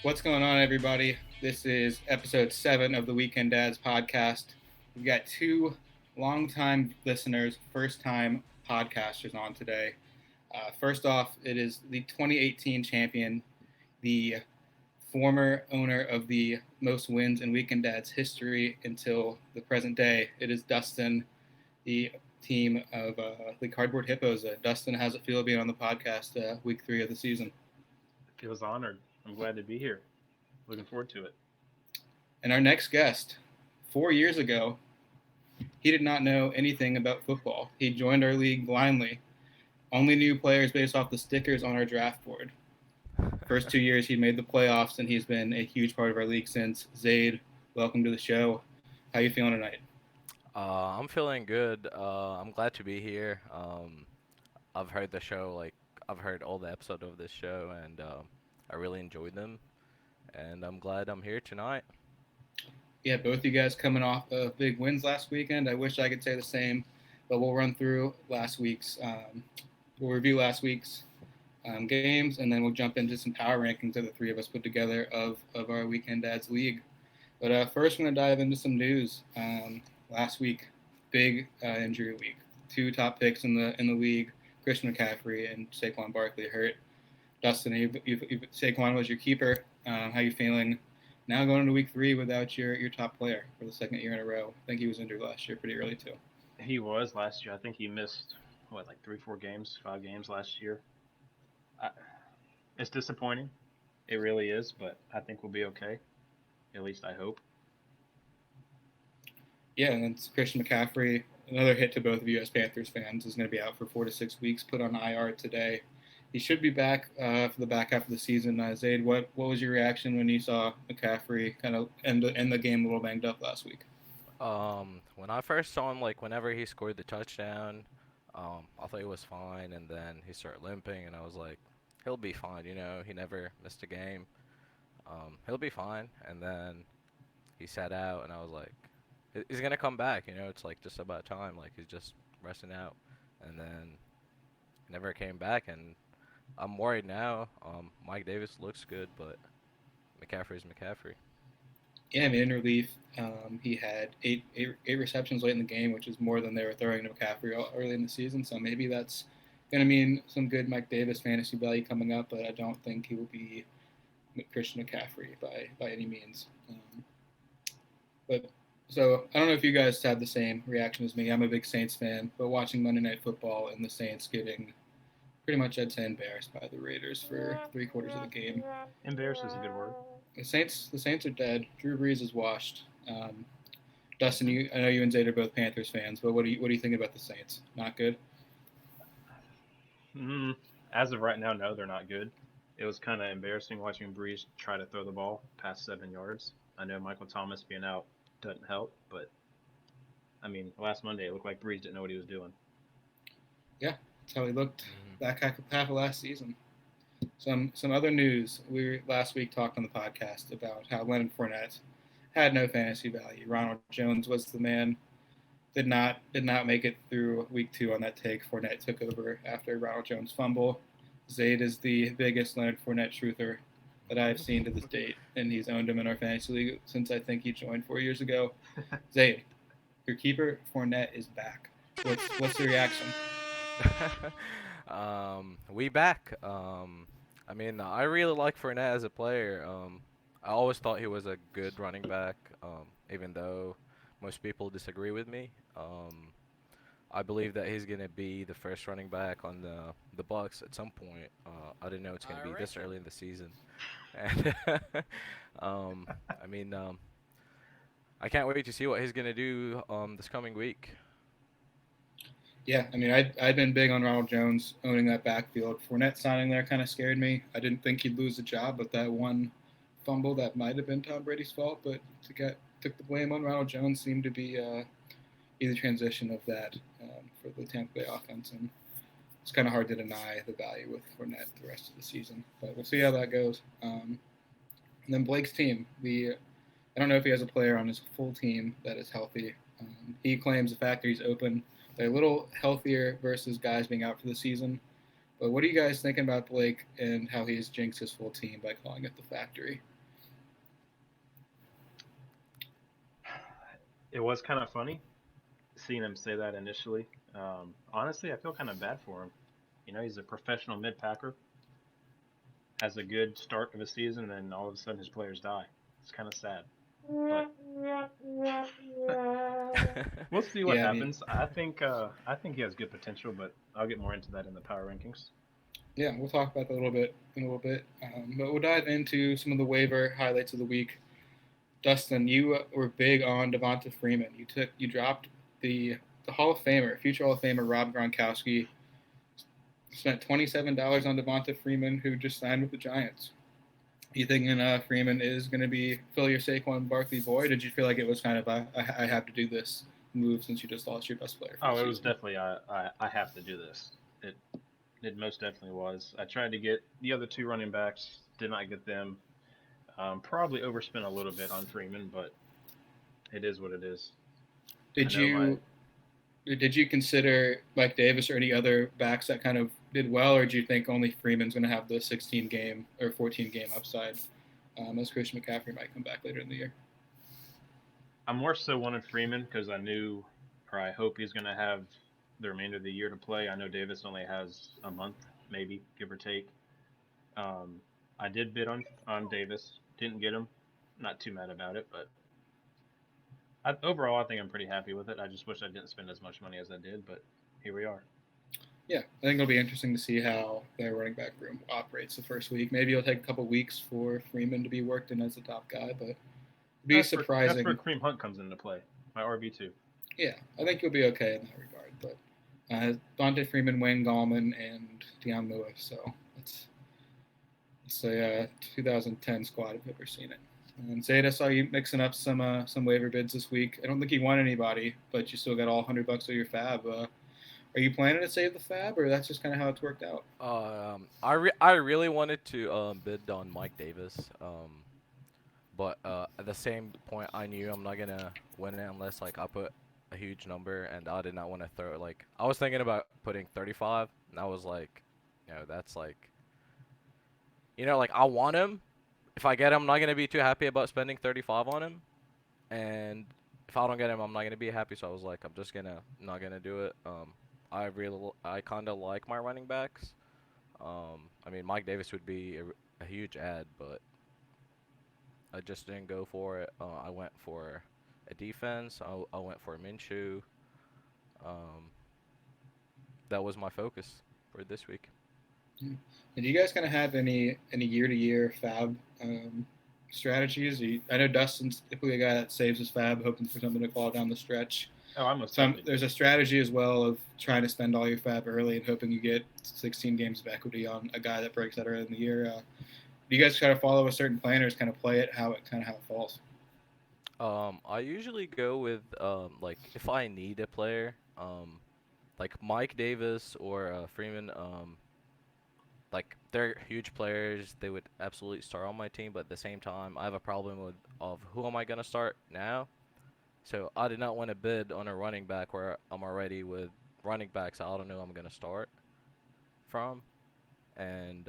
What's going on, everybody? This is episode 7 of the Weekend Dads podcast. We've got two longtime listeners, first time podcasters on today. First off, it is the 2018 champion, the former owner of the most wins in Weekend Dads history until the present day. It is Dustin, the team of the Cardboard Hippos. Dustin, how's it feel being on the podcast week 3 of the season? Feels honored. I'm glad to be here. Looking forward to it. And our next guest, 4 years ago, he did not know anything about football. He joined our league blindly, only knew players based off the stickers on our draft board. First 2 years, he made the playoffs, and he's been a huge part of our league since. Zaid, welcome to the show. How you feeling tonight? I'm feeling good. I'm glad to be here. I've heard the show, I've heard all the episodes of this show, and I really enjoyed them. And I'm glad I'm here tonight. Yeah, both you guys coming off of big wins last weekend. I wish I could say the same, but we'll run through last week's. We'll review last week's games, and then we'll jump into some power rankings that the three of us put together of our Weekend Dads League. But first, we're going to dive into some news. Last week, big injury week. Two top picks in the league, Christian McCaffrey and Saquon Barkley, hurt. Dustin, Saquon was your keeper. How you feeling now going into week 3 without your top player for the second year in a row? I think he was injured last year pretty early too. He was last year. I think he missed, like 3, 4 games, 5 games last year. It's disappointing. It really is, but I think we'll be okay. At least I hope. Yeah, and then Christian McCaffrey, another hit to both of you as Panthers fans, is going to be out for 4 to 6 weeks, put on IR today. He should be back for the back half of the season. Zaid, what was your reaction when you saw McCaffrey kind of end the game a little banged up last week? When I first saw him, whenever he scored the touchdown, I thought he was fine, and then he started limping, and I was like, he'll be fine. He never missed a game. He'll be fine. And then he sat out, and I was like, he's gonna come back. It's like just about time. Like he's just resting out, and then he never came back, and I'm worried now. Mike Davis looks good, but McCaffrey's McCaffrey. Yeah, I mean, in relief, he had eight receptions late in the game, which is more than they were throwing to McCaffrey early in the season. So maybe that's going to mean some good Mike Davis fantasy value coming up, but I don't think he will be Christian McCaffrey by any means. But so I don't know if you guys had the same reaction as me. I'm a big Saints fan, but watching Monday Night Football and the Saints getting pretty much, I'd say, embarrassed by the Raiders for 3/4 of the game. Embarrassed is a good word. The Saints are dead. Drew Brees is washed. Dustin, I know you and Zayd are both Panthers fans, but what do you think about the Saints? Not good. As of right now, no, they're not good. It was kind of embarrassing watching Breeze try to throw the ball past 7 yards. I know Michael Thomas being out doesn't help, but I mean, last Monday it looked like Breeze didn't know what he was doing. Yeah, that's how he looked back half of last season. Some other news. We last week talked on the podcast about how Leonard Fournette had no fantasy value. Ronald Jones was the man. Did not make it through week 2 on that take. Fournette took over after Ronald Jones fumble. Zayd is the biggest Leonard Fournette truther that I've seen to this date, and he's owned him in our fantasy league since I think he joined 4 years ago. Zayd, your keeper Fournette is back. What's the reaction? We back. I really like Fournette as a player. I always thought he was a good running back, even though most people disagree with me. I believe that he's gonna be the first running back on the Bucks at some point. I didn't know it's gonna be this early in the season, and um, I mean, um, I can't wait to see what he's gonna do this coming week. Yeah, I mean, I'd been big on Ronald Jones owning that backfield. Fournette signing there kind of scared me. I didn't think he'd lose the job, but that one fumble that might have been Tom Brady's fault, but took the blame on Ronald Jones seemed to be the transition of that for the Tampa Bay offense, and it's kind of hard to deny the value with Fournette the rest of the season. But we'll see how that goes. And then Blake's team, I don't know if he has a player on his full team that is healthy. He claims the fact that he's open. They're a little healthier versus guys being out for the season, But what are you guys thinking about Blake and how he has jinxed his full team by calling it the factory? It was kind of funny seeing him say that initially. Honestly, I feel kind of bad for him. You know, he's a professional mid packer, has a good start of a season, and then all of a sudden his players die. It's kind of sad. But we'll see what Yeah, I mean, happens. I think he has good potential, but I'll get more into that in the power rankings. yeah, we'll talk about that a little bit in a little bit. But we'll dive into some of the waiver highlights of the week. Dustin, you were big on Devonta Freeman. You dropped the Hall of Famer, future Hall of Famer Rob Gronkowski. Spent $27 on Devonta Freeman, who just signed with the Giants. You thinking Freeman is going to be fill your Saquon Barkley void? Did you feel like it was kind of I have to do this move since you just lost your best player? Oh, it was definitely I have to do this. It most definitely was. I tried to get the other two running backs, did not get them. Probably overspent a little bit on Freeman, but it is what it is. Did you consider Mike Davis or any other backs that kind of did well, or do you think only Freeman's going to have the 16 game or 14 game upside as Christian McCaffrey might come back later in the year? I more so wanted Freeman because I knew, or I hope he's going to have the remainder of the year to play. I know Davis only has a month, maybe give or take. I did bid on Davis, didn't get him. Not too mad about it, but overall I think I'm pretty happy with it. I just wish I didn't spend as much money as I did, but here we are. Yeah, I think it'll be interesting to see how their running back room operates the first week. Maybe it'll take a couple weeks for Freeman to be worked in as the top guy, but it'd be surprising. That's where Kareem Hunt comes into play, my RB2. Yeah, I think you'll be okay in that regard. But Dante Freeman, Wayne Gallman, and Deion Lewis. So it's a 2010 squad if you've ever seen it. And Zeta, saw you mixing up some waiver bids this week. I don't think you won anybody, but you still got all $100 of your fab. Are you planning to save the fab, or that's just kind of how it's worked out? I really wanted to bid on Mike Davis, but at the same point, I knew I'm not gonna win it unless like I put a huge number, and I did not want to throw like I was thinking about putting 35, and I was like, that's like, like I want him. If I get him, I'm not gonna be too happy about spending 35 on him, and if I don't get him, I'm not gonna be happy. So I was like, I'm just not gonna do it. I kind of like my running backs. I mean, Mike Davis would be a huge ad, but I just didn't go for it. I went for a defense. I went for Minshew. Um, that was my focus for this week. And do you guys kind of have any year-to-year fab strategies? I know Dustin's typically a guy that saves his fab, hoping for something to fall down the stretch. Oh, There's a strategy as well of trying to spend all your fab early and hoping you get 16 games of equity on a guy that breaks out early in the year. Do you guys try to follow a certain plan, or just kind of play it how it falls? I usually go with like if I need a player, like Mike Davis or Freeman, like they're huge players. They would absolutely start on my team, but at the same time, I have a problem of who am I gonna start now. So I did not want to bid on a running back where I'm already with running backs I don't know I'm gonna start from, and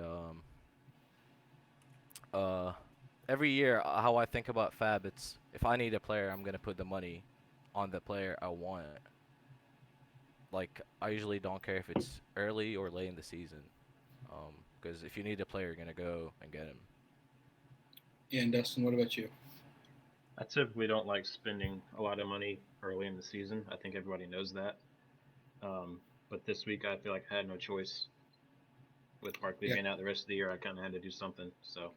every year how I think about fab, it's if I need a player, I'm gonna put the money on the player I want. Like I usually don't care if it's early or late in the season, because if you need a player, you're gonna go and get him. Yeah, and Dustin, what about you? I typically don't like spending a lot of money early in the season. I think everybody knows that. But this week, I feel like I had no choice. With Barkley being out the rest of the year, I kind of had to do something. So.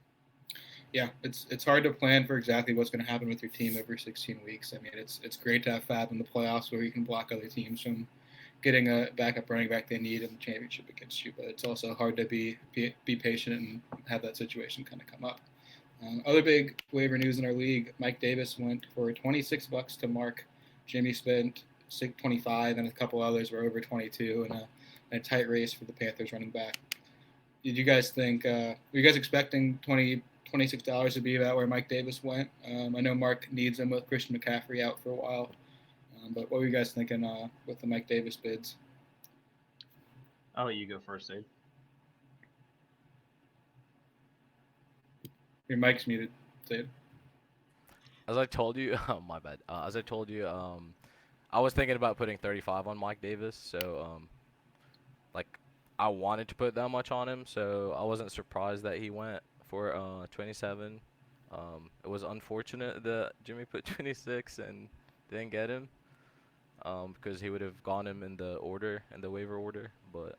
Yeah, it's hard to plan for exactly what's going to happen with your team over 16 weeks. I mean, it's great to have fab in the playoffs where you can block other teams from getting a backup running back they need in the championship against you. But it's also hard to be patient and have that situation kind of come up. Other big waiver news in our league: Mike Davis went for $26 to Mark. Jimmy spent 25, and a couple others were over 22 in a tight race for the Panthers running back. Did you guys think? Were you guys expecting $26 to be about where Mike Davis went? I know Mark needs him with Christian McCaffrey out for a while, but what were you guys thinking with the Mike Davis bids? I'll let you go first, Abe. Your mic's muted, Zaid. As I told you, oh, my bad. As I told you, I was thinking about putting 35 on Mike Davis, so like I wanted to put that much on him, so I wasn't surprised that he went for 27. It was unfortunate that Jimmy put 26 and didn't get him, because he would have gone him in the order, in the waiver order, but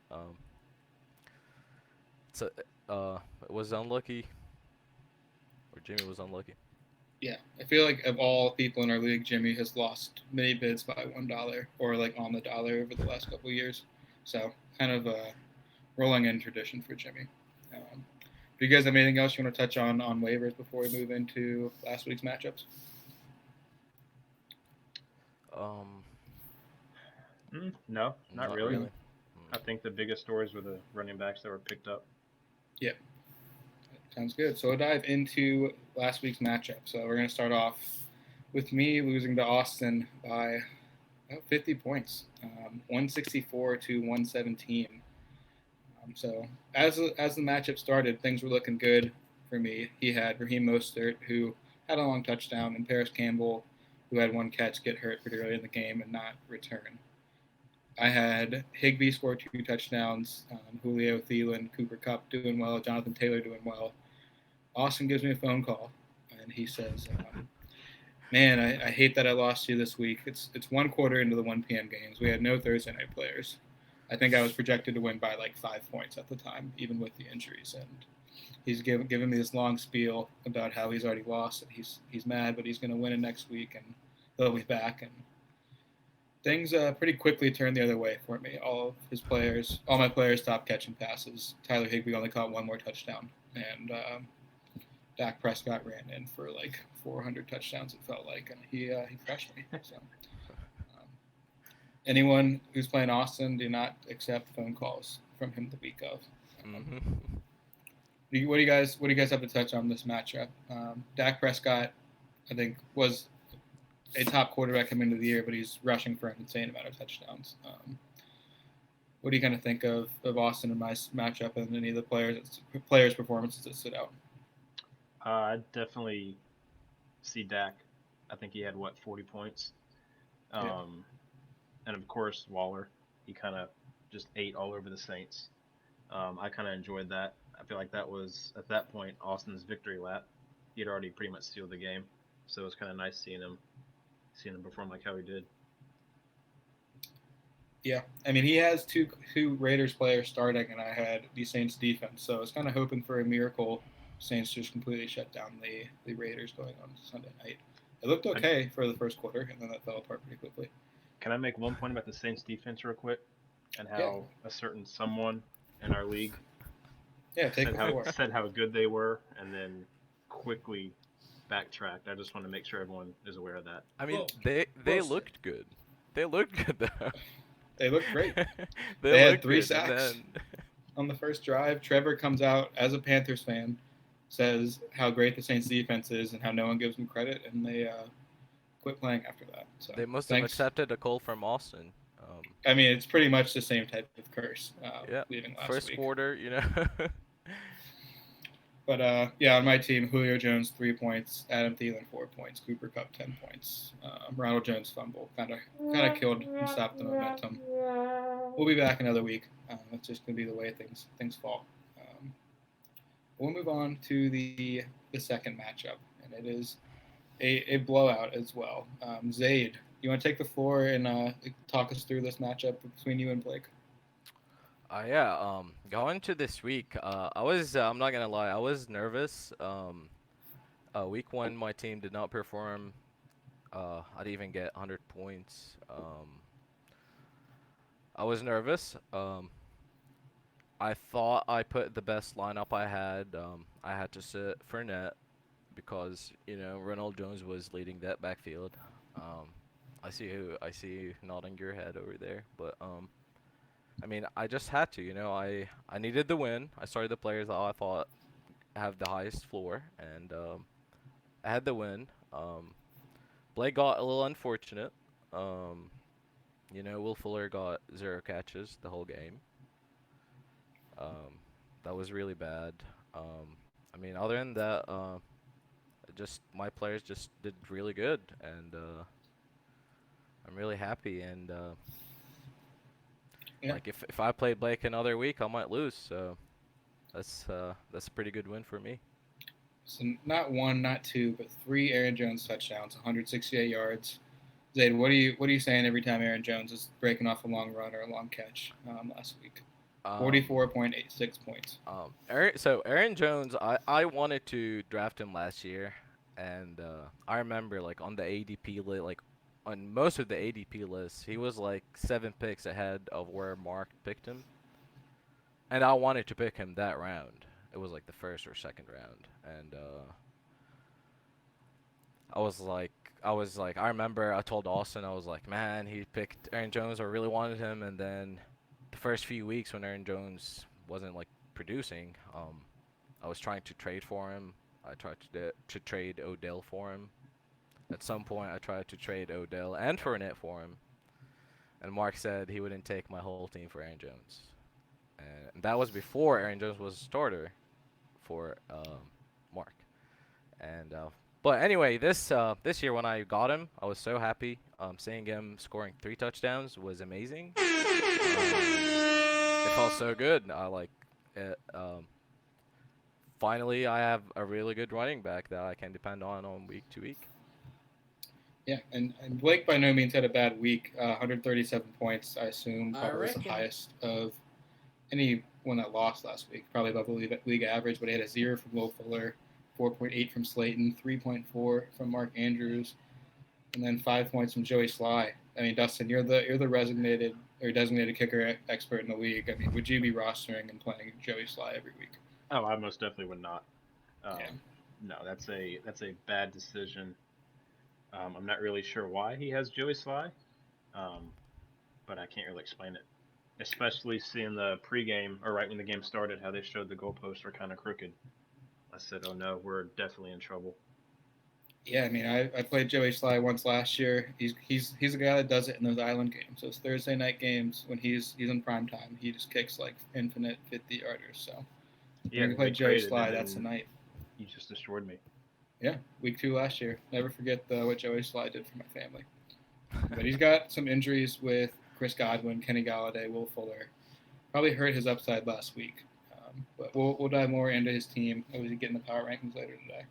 so it was unlucky, or Jimmy was unlucky. Yeah, I feel like of all people in our league, Jimmy has lost many bids by $1 or like on the dollar over the last couple of years. So kind of a rolling in tradition for Jimmy. Do you guys have anything else you want to touch on waivers before we move into last week's matchups? No, not really. really. I think the biggest stories were the running backs that were picked up. Yep. Sounds good. So we'll dive into last week's matchup. So we're going to start off with me losing to Austin by about 50 points, 164 to 117. So as the matchup started, things were looking good for me. He had Raheem Mostert, who had a long touchdown, and Paris Campbell, who had one catch, get hurt pretty early in the game and not return. I had Higbee score 2 touchdowns, Julio, Thielen, Cooper Kupp doing well, Jonathan Taylor doing well. Austin gives me a phone call, and he says, man, I hate that I lost you this week. It's 1 quarter into the 1 p.m. games. We had no Thursday night players. I think I was projected to win by like 5 points at the time, even with the injuries. And he's giving me this long spiel about how he's already lost, and he's mad, but he's going to win it next week, and they'll be back. And things pretty quickly turned the other way for me. All my players stopped catching passes. Tyler Higbee only caught 1 more touchdown, and Dak Prescott ran in for like 400 touchdowns, it felt like, and he crushed me. So, anyone who's playing Austin, do not accept phone calls from him the week of. What do you guys have to touch on this matchup? Dak Prescott, I think, was a top quarterback coming into the year, but he's rushing for an insane amount of touchdowns. What do you kind of think of Austin and my matchup and any of the players' performances that stood out? I definitely see Dak. I think he had 40 points. And of course Waller. He kind of just ate all over the Saints. I kind of enjoyed that. I feel like that was at that point Austin's victory lap. He had already pretty much sealed the game, so it was kind of nice seeing him perform like how he did. Yeah, I mean, he has two Raiders players starting, and I had the Saints defense, so I was kind of hoping for a miracle. Saints just completely shut down the Raiders going on Sunday night. It looked okay for the first quarter, and then that fell apart pretty quickly. Can I make one point about the Saints defense real quick, and how a certain someone in our league said how good they were, and then quickly backtracked. I just want to make sure everyone is aware of that. I mean, they looked good. They looked good though. They looked great. They had 3 sacks on the first drive. Trevor comes out as a Panthers fan, says how great the Saints defense is and how no one gives them credit, and they quit playing after that. So they must have accepted a call from Austin. I mean, it's pretty much the same type of curse. Leaving last first week. quarter, you know. But on my team, Julio Jones 3 points, Adam Thielen 4 points, Cooper Kupp 10 points, Ronald Jones fumble kind of killed and stopped the momentum. We'll be back another week. That's just gonna be the way things fall. We'll move on to the second matchup, and it is a blowout as well. Zaid, you want to take the floor and talk us through this matchup between you and Blake? Going to this week, I'm not gonna lie, I was nervous. Week 1, my team did not perform. I didn't even get 100 points. I was nervous. I thought I put the best lineup I had. I had to sit Fournette because Ronald Jones was leading that backfield. I see you nodding your head over there, but I mean, I just had to, I needed the win. I started the players that I thought have the highest floor, and I had the win. Blake got a little unfortunate. Will Fuller got 0 catches the whole game. That was really bad. I mean, other than that, just my players just did really good, and I'm really happy. And Yeah. like if I play Blake another week, I might lose. So that's a pretty good win for me. So not one, not two, but three Aaron Jones touchdowns, 168 yards. Zayd, what are you saying every time Aaron Jones is breaking off a long run or a long catch last week? Um, 44.86 points. Aaron Jones, I wanted to draft him last year, and I remember like on the ADP list, like on most of the ADP lists, he was like 7 picks ahead of where Mark picked him, and I wanted to pick him that round. It was like the first or second round, and I was like, I remember I told Austin, I was like, man, he picked Aaron Jones. I really wanted him, and then the first few weeks when Aaron Jones wasn't like producing, I was trying to trade for him. I tried to trade Odell for him. At some point, I tried to trade Odell and Fournette for him, and Mark said he wouldn't take my whole team for Aaron Jones, and that was before Aaron Jones was a starter for Mark. And but anyway, this year when I got him, I was so happy. Seeing him scoring 3 touchdowns was amazing. It felt so good. I like it. Finally, I have a really good running back that I can depend on week to week. Yeah, and Blake by no means had a bad week. 137 points, I assume, I probably was the reckon. highest of anyone that lost last week. Probably above the league average, but he had a 0 from Will Fuller, 4.8 from Slayton, 3.4 from Mark Andrews, and then 5 points from Joey Sly. I mean, Dustin, you're the resignated or designated kicker expert in the league. I mean, would you be rostering and playing Joey Sly every week? Oh, I most definitely would not. Yeah. No, that's a bad decision. I'm not really sure why he has Joey Sly, um, but I can't really explain it. Especially seeing the pregame or right when the game started, how they showed the goalposts were kind of crooked. I said, "Oh no, we're definitely in trouble." Yeah, I mean, I played Joey Sly once last year. He's a guy that does it in those island games, those Thursday night games when he's in prime time. He just kicks like infinite 50-yarders. So Yeah, when you because play we Joey traded Sly, and that's the then night. you just destroyed me. Yeah, week 2 last year. Never forget what Joey Sly did for my family. But he's got some injuries with Chris Godwin, Kenny Galladay, Will Fuller. Probably hurt his upside last week. But we'll dive more into his team as we get in the power rankings later today.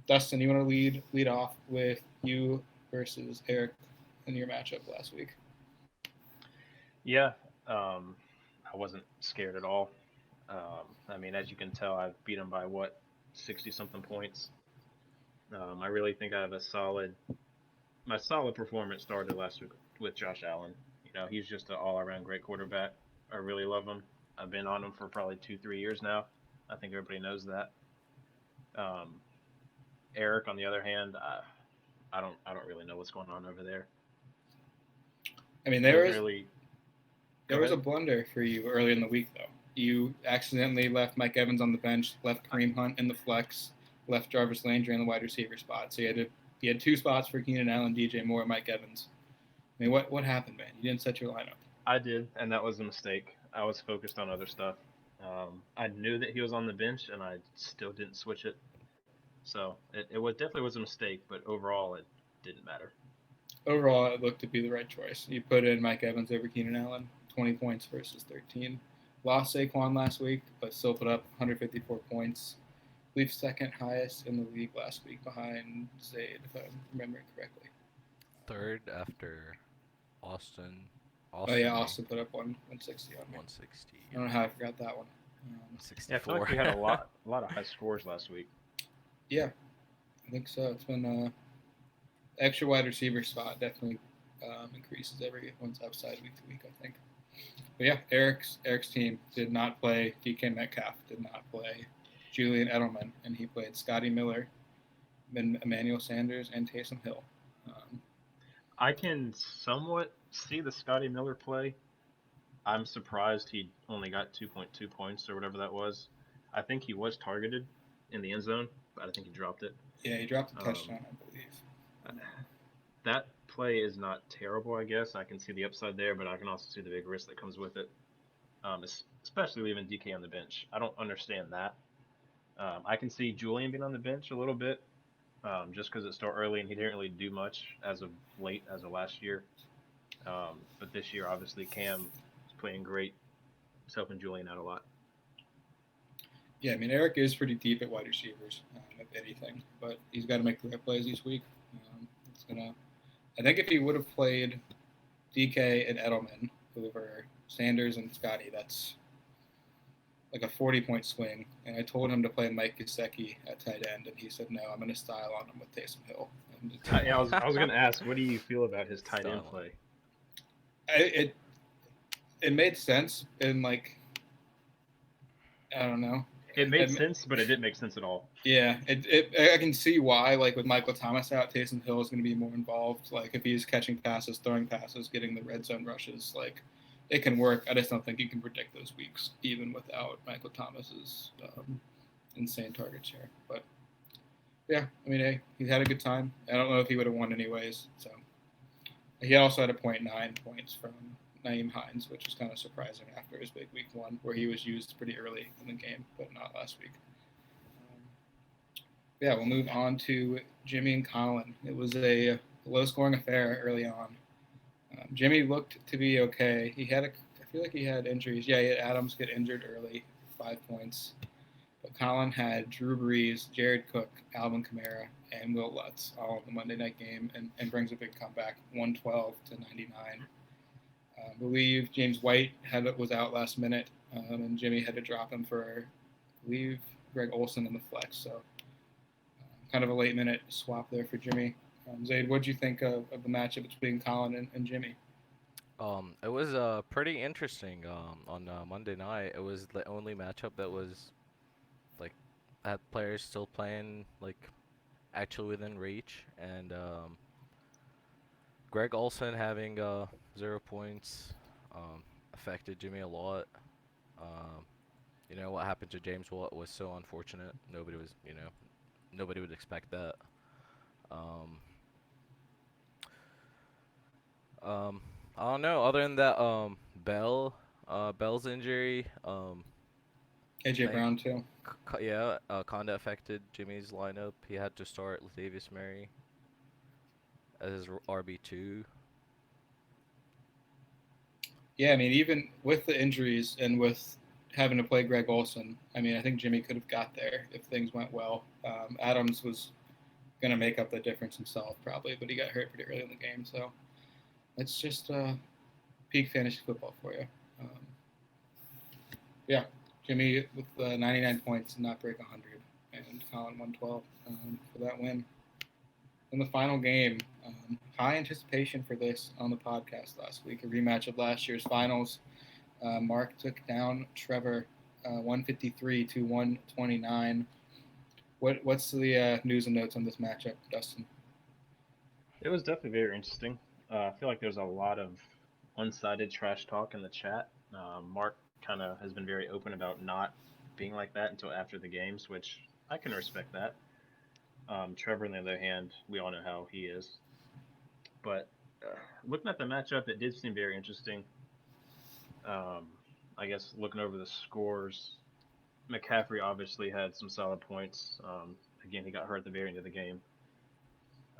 Dustin, you want to lead off with you versus Eric in your matchup last week? Yeah, um, I wasn't scared at all. I mean, as you can tell, I've beat him by what 60 something points. I really think I have my solid performance started last week with Josh Allen. You know, he's just an all around great quarterback. I really love him. I've been on him for probably 2, 3 years now. I think everybody knows that. Um, Eric, on the other hand, I don't really know what's going on over there. I mean, He there doesn't was really. Go there was a ahead. blunder for you early in the week, though. You accidentally left Mike Evans on the bench, left Kareem Hunt in the flex, left Jarvis Landry in the wide receiver spot. So you had 2 spots for Keenan Allen, DJ Moore, and Mike Evans. I mean, what happened, man? You didn't set your lineup. I did, and that was a mistake. I was focused on other stuff. I knew that he was on the bench, and I still didn't switch it. So it was definitely was a mistake, but overall it didn't matter. Overall, it looked to be the right choice. You put in Mike Evans over Keenan Allen, 20 points versus 13. Lost Saquon last week, but still put up 154 points. I believe second highest in the league last week behind Zayd, if I'm remembering correctly. Third after Austin. Oh yeah, Austin Austin put up 160 on me. 160. I don't know how I forgot that one. Yeah, I feel 164. like we had a lot of high scores last week. Yeah, I think so. It's been extra wide receiver spot definitely increases everyone's upside week to week, I think. But yeah, Eric's team did not play DK Metcalf, did not play Julian Edelman, and he played Scotty Miller, then Emmanuel Sanders, and Taysom Hill. I can somewhat see the Scotty Miller play. I'm surprised he only got 2.2 points or whatever that was. I think he was targeted in the end zone, but I think he dropped it. Yeah, he dropped a Um, touchdown, I believe. that play is not terrible, I guess. I can see the upside there, but I can also see the big risk that comes with it, especially leaving DK on the bench. I don't understand that. I can see Julian being on the bench a little bit, just because it's still early and he didn't really do much as of late, as of last year. But this year, obviously, Cam is playing great, he's helping Julian out a lot. Yeah, I mean Eric is pretty deep at wide receivers, if anything, but he's got to make the right plays each week. It's gonna. I think if he would have played DK and Edelman over Sanders and Scotty, that's like a 40-point swing. And I told him to play Mike Gesicki at tight end, and he said no. I'm going to style on him with Taysom Hill. And I was gonna ask, what do you feel about his tight end Styling. play? it it made sense in like I don't know. It made It- sense, but it didn't make sense at all. Yeah, I can see why. Like with Michael Thomas out, Taysom Hill is going to be more involved. Like if he's catching passes, throwing passes, getting the red zone rushes, like it can work. I just don't think you can predict those weeks even without Michael Thomas's insane target share. But yeah, I mean, hey, he had a good time. I don't know if he would have won anyways. So he also had a .9 points from Naeem Hines, which is kind of surprising after his big week one, where he was used pretty early in the game, but not last week. Yeah, we'll move on to Jimmy and Colin. It was a low-scoring affair early on. Jimmy looked to be okay. I feel like he had injuries. Yeah, he had Adams get injured early, 5 points. But Colin had Drew Brees, Jared Cook, Alvin Kamara, and Will Lutz all in the Monday night game and brings a big comeback, 112 to 99. I believe James White was out last minute, and Jimmy had to drop him for, I believe, Greg Olson in the flex. So kind of a late minute swap there for Jimmy. Zaid, what did you think of the matchup between Colin and Jimmy? It was pretty interesting. On Monday night, it was the only matchup that was like had players still playing like actually within reach, and Greg Olson having 0 points affected Jimmy a lot. Um, what happened to James Watt was so unfortunate. Nobody would expect that. Um, I don't know. Other than that, Bell's injury, AJ I Brown too. kinda affected Jimmy's lineup. He had to start Latavius Murray as his RB2. Yeah, I mean, even with the injuries and with having to play Greg Olson, I mean, I think Jimmy could have got there if things went well. Adams was going to make up the difference himself probably, but he got hurt pretty early in the game. So it's just peak fantasy football for you. Um, yeah, Jimmy with 99 points and not break 100, and Colin 112 for that win. In the final game, high anticipation for this on the podcast last week, a rematch of last year's finals. Mark took down Trevor 153 to 129. What's the news and notes on this matchup, Dustin? It was definitely very interesting. I feel like there's a lot of unsided trash talk in the chat. Mark kind of has been very open about not being like that until after the games, which I can respect that. Trevor, on the other hand, we all know how he is. But looking at the matchup, it did seem very interesting. I guess looking over the scores, McCaffrey obviously had some solid points. Again, he got hurt at the very end of the game.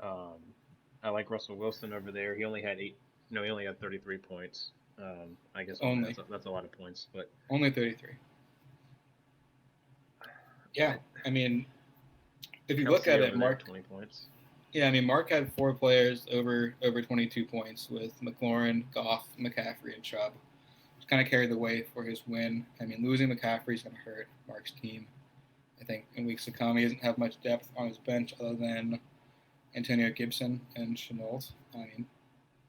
Um, I like Russell Wilson over there. He only had eight. No, he only had 33 points. I guess Only. that's a lot of points, but Only 33. Yeah, I mean, if you look Kelsey at over it, there, Mark. 20 points. Yeah, I mean, Mark had 4 players over 22 points with McLaurin, Goff, McCaffrey, and Chubb. Just kind of carried the way for his win. I mean, losing McCaffrey is going to hurt Mark's team. I think in weeks to come, he doesn't have much depth on his bench other than Antonio Gibson and Chenault. I mean,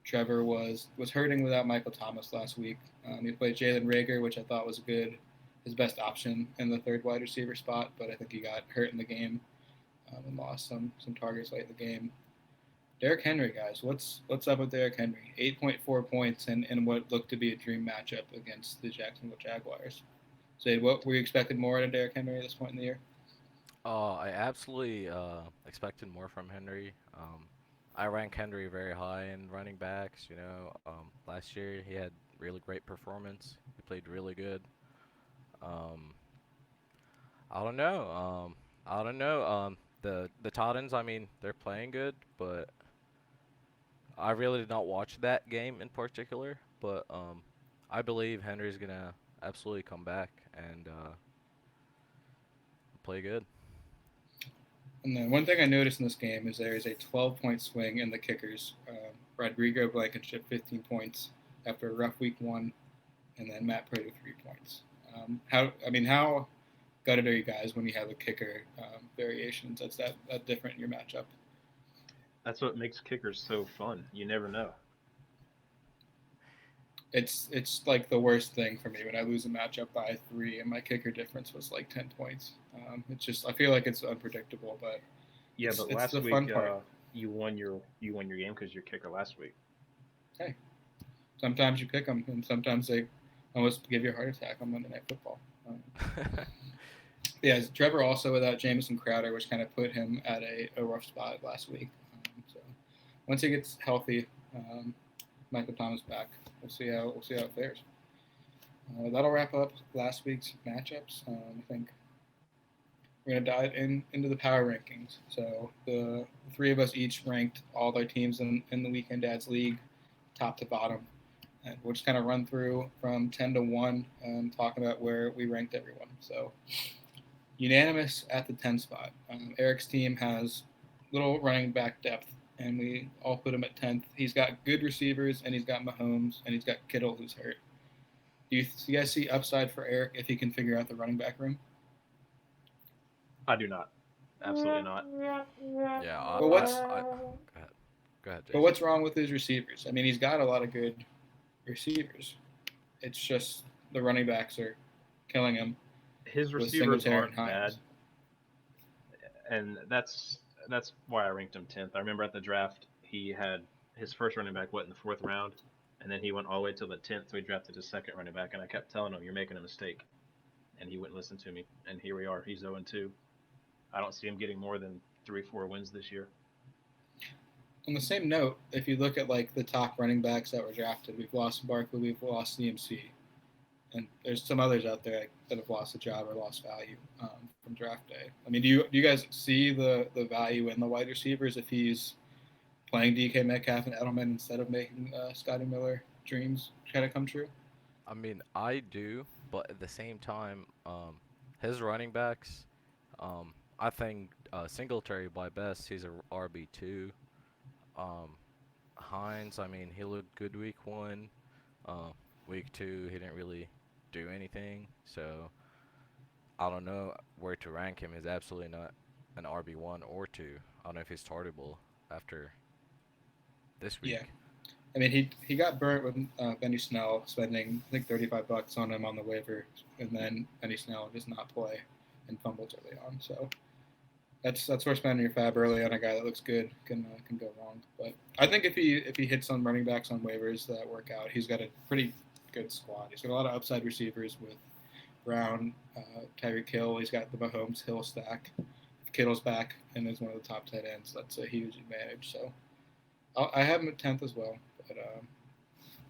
Trevor was hurting without Michael Thomas last week. He played Jalen Rager, which I thought was his best option in the third wide receiver spot, but I think he got hurt in the game and lost some targets late in the game. Derrick Henry, guys, what's up with Derrick Henry? 8.4 points in what looked to be a dream matchup against the Jacksonville Jaguars. So, what were you expecting more out of Derrick Henry at this point in the year? I absolutely expected more from Henry. I rank Henry very high in running backs. Last year he had really great performance. He played really good. Um, I don't know. The Titans, I mean, they're playing good, but I really did not watch that game in particular. But I believe Henry's gonna absolutely come back and play good. And then one thing I noticed in this game is there is a 12-point swing in the kickers. Rodrigo Blankenship 15 points after a rough week 1, and then Matt Prater 3 points. How gutted are you guys when you have a kicker variations that's that different in your matchup? That's what makes kickers so fun. You never know. It's like the worst thing for me when I lose a matchup by 3 and my kicker difference was like 10 points. It's just I feel like it's unpredictable, but Yeah, but it's last the week fun part. you won your game because your kicker last week. Hey, sometimes you pick them, and sometimes they almost give you a heart attack on Monday Night Football. Yeah, Trevor also without Jamison Crowder, which kind of put him at a rough spot last week. So once he gets healthy, Michael Thomas back, we'll see how it fares. That'll wrap up last week's matchups. I think we're gonna dive into the power rankings. So the three of us each ranked all their teams in the Weekend Dads League, top to bottom, and we'll just kind of run through from 10 to 1 and talk about where we ranked everyone. So unanimous at the 10 spot. Eric's team has little running back depth, and we all put him at 10th. He's got good receivers, and he's got Mahomes, and he's got Kittle, who's hurt. Do you guys see upside for Eric if he can figure out the running back room? I do not. Absolutely not. Yeah, But what's go ahead. Go ahead, but Jason. what's wrong with his receivers? I mean, he's got a lot of good receivers. It's just the running backs are killing him His with receivers Singletary aren't and bad, Hines. and that's why I ranked him 10th. I remember at the draft he had his first running back in the 4th round, and then he went all the way till the 10th, so he drafted his second running back, and I kept telling him you're making a mistake, and he wouldn't listen to me, and here we are. He's 0-2. I don't see him getting more than 3-4 wins this year. On the same note, if you look at like the top running backs that were drafted, we've lost Barkley, we've lost CMC, and there's some others out there that have lost a job or lost value from draft day. I mean, do you guys see the value in the wide receivers if he's playing DK Metcalf and Edelman instead of making Scotty Miller dreams kind of come true? I mean, I do, but at the same time, his running backs, I think Singletary by best, he's a RB2. Um, Hines, I mean, he looked good week 1. Uh, week 2, he didn't really do anything. So I don't know where to rank him. He's absolutely not an RB1 or 2. I don't know if he's startable after this week. Yeah. I mean, he got burnt with Benny Snell spending I think $35 on him on the waiver, and then Benny Snell does not play and fumbles early on. So that's where spending your fab early on a guy that looks good can go wrong. But I think if he hits some running backs on waivers that work out, he's got a pretty good squad. He's got a lot of upside receivers with Brown, Tyreek Hill. He's got the Mahomes Hill stack. Kittle's back and is one of the top tight ends. That's a huge advantage. So I have him at 10th as well, but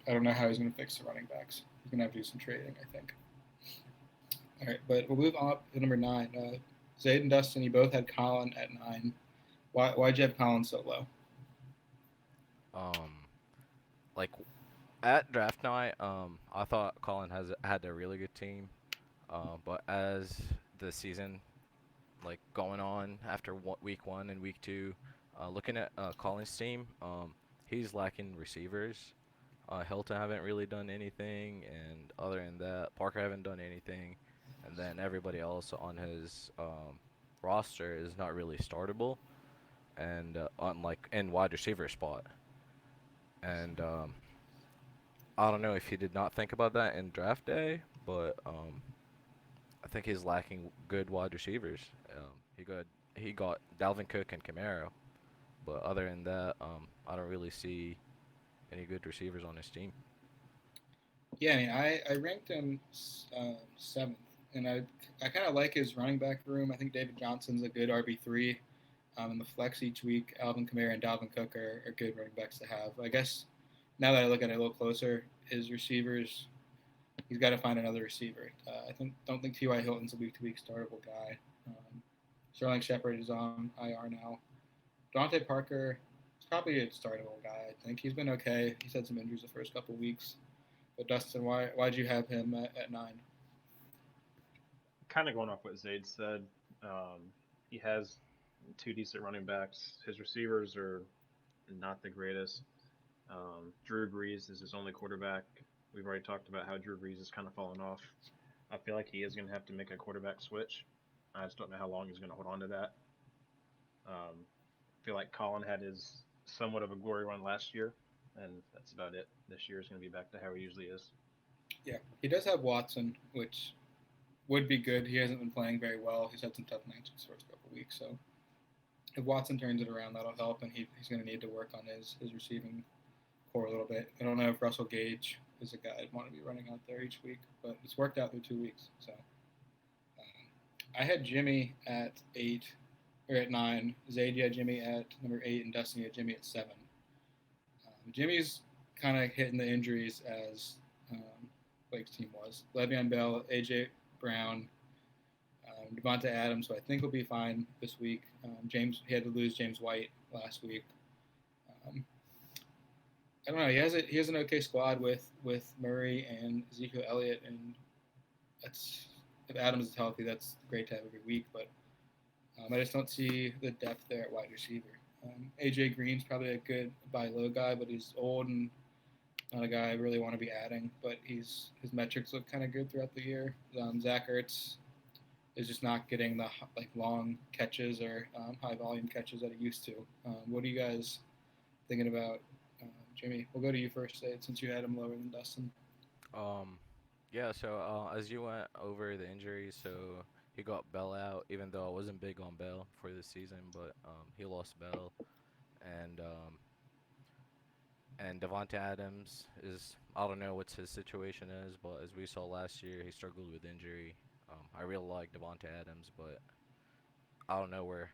I don't know how he's going to fix the running backs. He's going to have to do some trading, I think. All right, but we'll move on to number 9. Zayd and Dustin, you both had Colin at 9. Why'd you have Colin so low? Like at draft night, I thought Colin had a really good team, but as the season like going on after week 1 and week 2, looking at Colin's team, he's lacking receivers. Hilton haven't really done anything, and other than that, Parker haven't done anything, and then everybody else on his roster is not really startable, and on like in wide receiver spot. And I don't know if he did not think about that in draft day, but I think he's lacking good wide receivers. He got Dalvin Cook and Camaro, but other than that, I don't really see any good receivers on his team. Yeah, I mean, I ranked him 7th, and I kind of like his running back room. I think David Johnson's a good RB3. In the flex each week, Alvin Kamara and Dalvin Cook are good running backs to have. I guess now that I look at it a little closer, his receivers, he's got to find another receiver. I don't think T.Y. Hilton's a week-to-week startable guy. Sterling Shepard is on IR now. Dante Parker is probably a startable guy. I think he's been okay. He's had some injuries the first couple of weeks. But Dustin, why'd you have him at 9? Kind of going off what Zaid said. He has two decent running backs. His receivers are not the greatest. Drew Brees is his only quarterback. We've already talked about how Drew Brees is kind of fallen off. I feel like he is going to have to make a quarterback switch. I just don't know how long he's going to hold on to that. I feel like Colin had his somewhat of a glory run last year, and that's about it. This year is going to be back to how he usually is. Yeah, he does have Watson, which would be good. He hasn't been playing very well. He's had some tough nights the first couple of weeks. So if Watson turns it around, that'll help, and he's going to need to work on his receiving core a little bit. I don't know if Russell Gage is a guy I'd want to be running out there each week, but it's worked out through 2 weeks. So I had Jimmy at 8 or at 9. Zaid had Jimmy at number 8, and Dustin had Jimmy at 7. Jimmy's kind of hitting the injuries as Blake's team was. Le'Veon Bell, AJ Brown, Devonta Adams, who I think will be fine this week. He had to lose James White last week. I don't know. He has an okay squad with Murray and Ezekiel Elliott, and that's if Adams is healthy, that's great to have every week. But I just don't see the depth there at wide receiver. AJ Green's probably a good buy low guy, but he's old and not a guy I really want to be adding. But his metrics look kind of good throughout the year. Zach Ertz is just not getting the long catches or high volume catches that he used to. What are you guys thinking about Jimmy? We'll go to you first, Sid, since you had him lower than Dustin. Yeah. So as you went over the injuries, so he got Bell out, even though I wasn't big on Bell for this season, but he lost Bell, and Devonta Adams is, I don't know what his situation is, but as we saw last year, he struggled with injury. I really like Devonta Adams, but I don't know where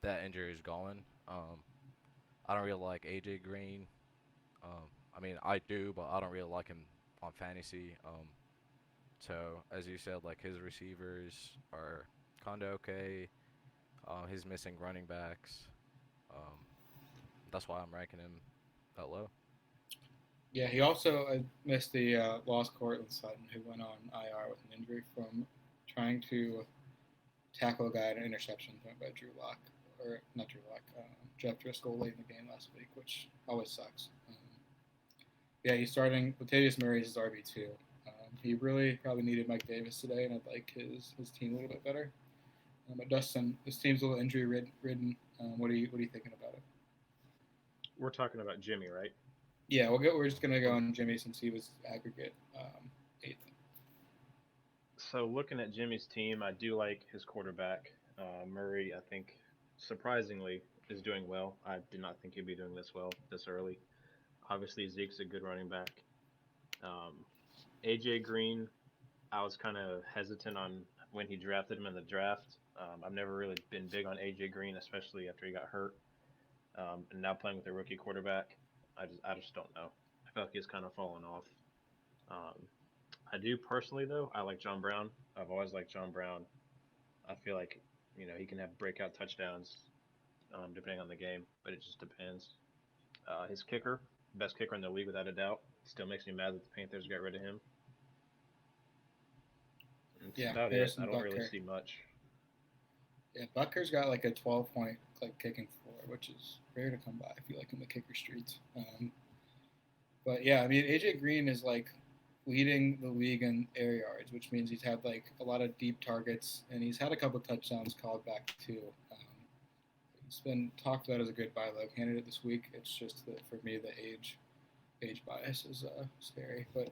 that injury is going. I don't really like AJ Green. I mean, I do, but I don't really like him on fantasy. So as you said, like his receivers are kind of okay. He's missing running backs. Um, that's why I'm ranking him that low. Yeah, he also missed the lost Cortland Sutton, who went on IR with an injury from trying to tackle a guy at an interception thrown by Drew Lock, or not Drew Lock, Jeff Driscoll late in the game last week, which always sucks. Yeah, he's starting. Latavius Murray is his RB2. He really probably needed Mike Davis today, and I'd like his team a little bit better. But Dustin, his team's a little injury ridden. What are you thinking about it? We're talking about Jimmy, right? Yeah, we're just gonna go on Jimmy since he was aggregate 8th. So looking at Jimmy's team, I do like his quarterback. Murray, I think, surprisingly, is doing well. I did not think he'd be doing this well this early. Obviously, Zeke's a good running back. AJ Green, I was kind of hesitant on when he drafted him in the draft. I've never really been big on AJ Green, especially after he got hurt. And now playing with a rookie quarterback, I just don't know. I feel like he's kind of fallen off. I do personally though. I like John Brown. I've always liked John Brown. I feel like he can have breakout touchdowns depending on the game, but it just depends. His kicker, best kicker in the league without a doubt. Still makes me mad that the Panthers got rid of him. That's about it. I don't really see much. Yeah, Butker's got like a 12-point kicking floor, which is rare to come by. I feel like in the kicker streets. But yeah, I mean AJ Green is leading the league in air yards, which means he's had a lot of deep targets, and he's had a couple touchdowns called back too. He's been talked about as a good buy low candidate this week. It's just that for me the age bias is scary, but.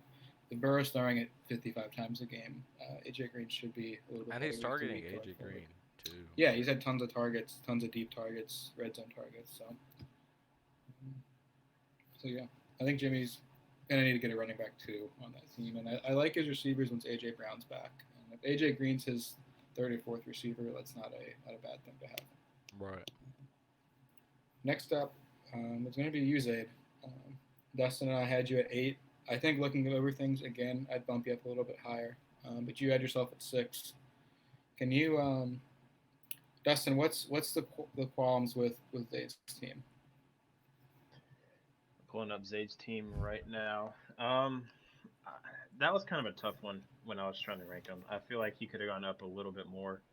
The Burrow's throwing it 55 times a game. AJ Green should be a little bit. And he's targeting AJ Green too. Yeah, he's had tons of targets, tons of deep targets, red zone targets. So yeah, I think Jimmy's gonna need to get a running back too on that team, and I like his receivers once AJ Brown's back. And if AJ Green's his 3rd or 4th receiver, that's not a bad thing to have. Right. Next up, it's gonna be you, Zaid. Dustin and I had you at 8. I think looking over things again, I'd bump you up a little bit higher. But you had yourself at 6. Can you, Dustin, what's the qualms with Zade's team? Pulling up Zayd's team right now. I- that was kind of a tough one when I was trying to rank him. I feel like he could have gone up a little bit more,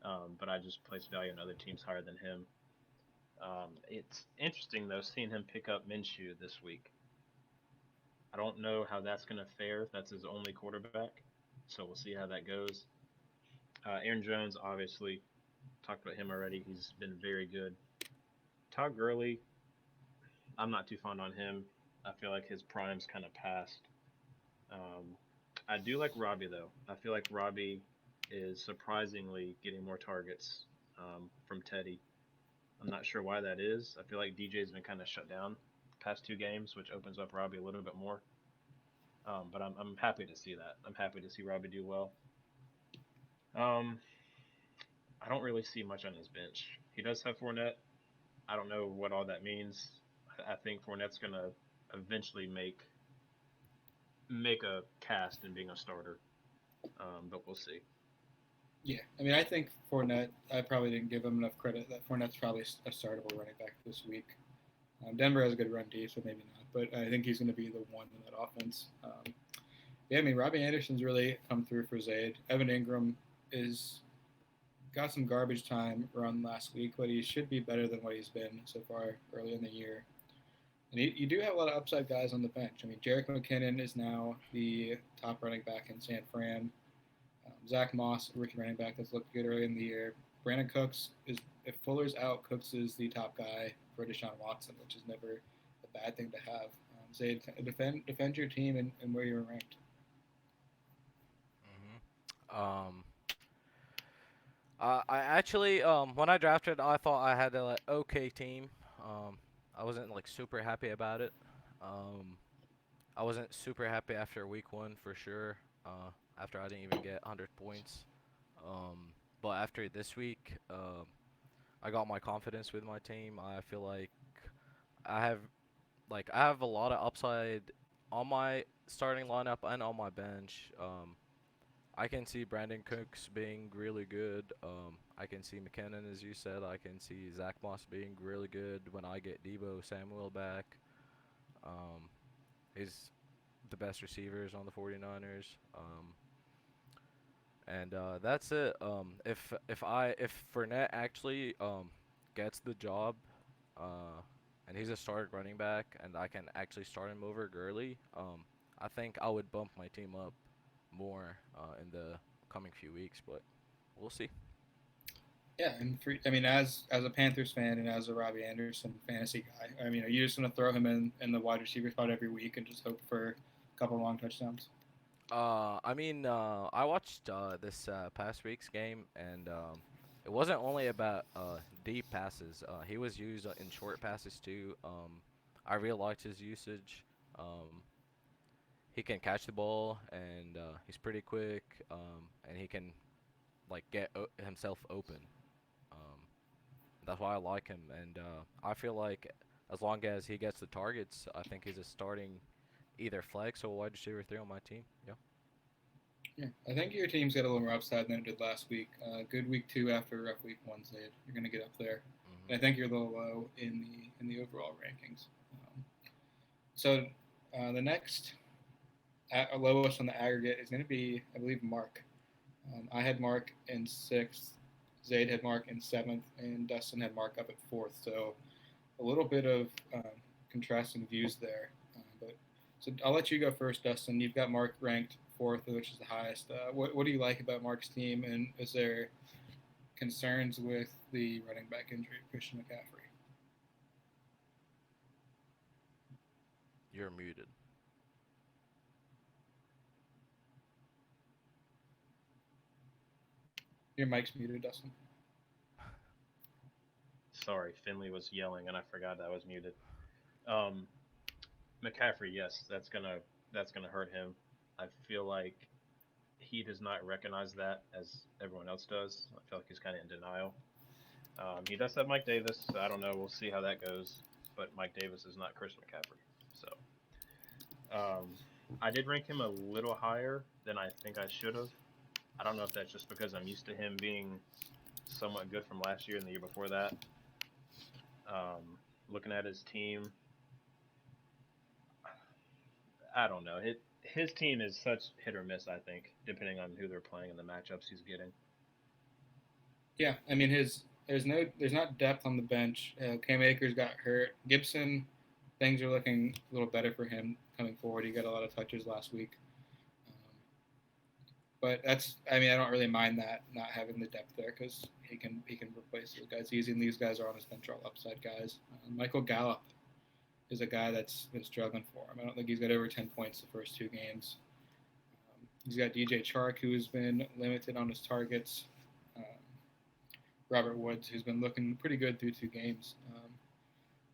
but I just placed value on other teams higher than him. It's interesting though seeing him pick up Minshew this week. I don't know how that's going to fare. That's his only quarterback, so we'll see how that goes. Aaron Jones, obviously, talked about him already. He's been very good. Todd Gurley, I'm not too fond on him. I feel like his prime's kind of past. Um, I do like Robbie though. I feel like Robbie is surprisingly getting more targets from Teddy. I'm not sure why that is. I feel like DJ's been kind of shut down past two games, which opens up Robbie a little bit more. But I'm happy to see that. I'm happy to see Robbie do well. Um, I don't really see much on his bench. He does have Fournette. I don't know what all that means. I think Fournette's gonna eventually make a cast in being a starter, but we'll see. Yeah, I mean, I think Fournette. I probably didn't give him enough credit. That Fournette's probably a startable running back this week. Denver has a good run D, so maybe not. But I think he's going to be the one in that offense. Yeah, I mean, Robbie Anderson's really come through for Zayd. Evan Ingram is got some garbage time run last week, but he should be better than what he's been so far early in the year. And you do have a lot of upside guys on the bench. I mean, Jerick McKinnon is now the top running back in San Fran. Zach Moss, a rookie running back that's looked good early in the year. Brandon Cooks is, if Fuller's out, Cooks is the top guy for Deshaun Watson, which is never a bad thing to have. Zayd, defend your team and where you're ranked. Um, I actually, when I drafted, I thought I had a like, okay team. I wasn't like super happy about it. Um, I wasn't super happy after week one for sure. After I didn't even get 100 points. Um, but after this week, I got my confidence with my team. I feel like I have I have a lot of upside on my starting lineup and on my bench. I can see Brandon Cooks being really good. I can see McKinnon, as you said. I can see Zach Moss being really good when I get Debo Samuel back. Um, he's the best receivers on the 49ers. And that's it. If Fournette actually gets the job, uh, and he's a started running back, and I can actually start him over Gurley, I think I would bump my team up more in the coming few weeks, but we'll see. Yeah, and I mean, as a Panthers fan and as a Robbie Anderson fantasy guy, I mean, are you just going to throw him in the wide receiver spot every week and just hope for a couple long touchdowns? I watched this past week's game, and it wasn't only about deep passes. He was used in short passes too. I really liked his usage. Um, he can catch the ball, and he's pretty quick, and he can get himself open. Um, that's why I like him, and I feel like as long as he gets the targets, I think he's a starting either flex or wide receiver 3 on my team. Yeah. Yeah, I think your team's got a little more upside than it did last week. Good week 2 after a rough week 1, Zayd. You're going to get up there. And I think you're a little low in the overall rankings. So the next lowest on the aggregate is going to be, I believe, Mark. I had Mark in 6th, Zayd had Mark in 7th, and Dustin had Mark up at 4th. So a little bit of contrasting views there. But so I'll let you go first, Dustin. You've got Mark ranked 4th, which is the highest. What do you like about Mark's team, and is there concerns with the running back injury of Christian McCaffrey? You're muted. Your mic's muted, Dustin. Sorry, Finley was yelling and I forgot I was muted. Um, McCaffrey, yes, that's gonna hurt him. I feel like he does not recognize that as everyone else does. I feel like he's kind of in denial. He does have Mike Davis. So I don't know. We'll see how that goes. But Mike Davis is not Christian McCaffrey. So I did rank him a little higher than I think I should have. I don't know if that's just because I'm used to him being somewhat good from last year and the year before that. Looking at his team, I don't know. His team is such hit or miss. I think depending on who they're playing and the matchups he's getting. Yeah, I mean there's not depth on the bench. Cam Akers got hurt. Gibson, things are looking a little better for him coming forward. He got a lot of touches last week. But I mean, I don't really mind that not having the depth there because he can replace those guys easy, and these guys are on his bench all upside guys. Michael Gallup is a guy that's been struggling for him. I don't think he's got over 10 points the first 2 games. He's got DJ Chark, who's been limited on his targets. Robert Woods, who's been looking pretty good through 2 games.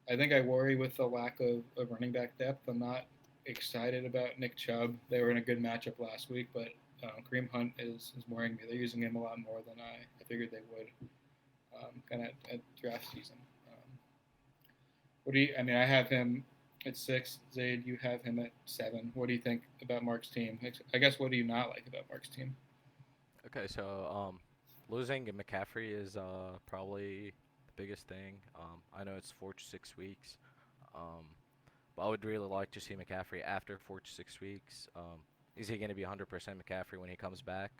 I think I worry with the lack of running back depth. I'm not excited about Nick Chubb. They were in a good matchup last week, but Kareem Hunt is worrying me. They're using him a lot more than I figured they would kind of at draft season. I mean, I have him at 6. Zaid, you have him at 7. What do you think about Mark's team? I guess what do you not like about Mark's team? Okay, so losing McCaffrey is probably the biggest thing. I know it's 4 to 6 weeks, but I would really like to see McCaffrey after 4 to 6 weeks. Is he going to be 100% McCaffrey when he comes back?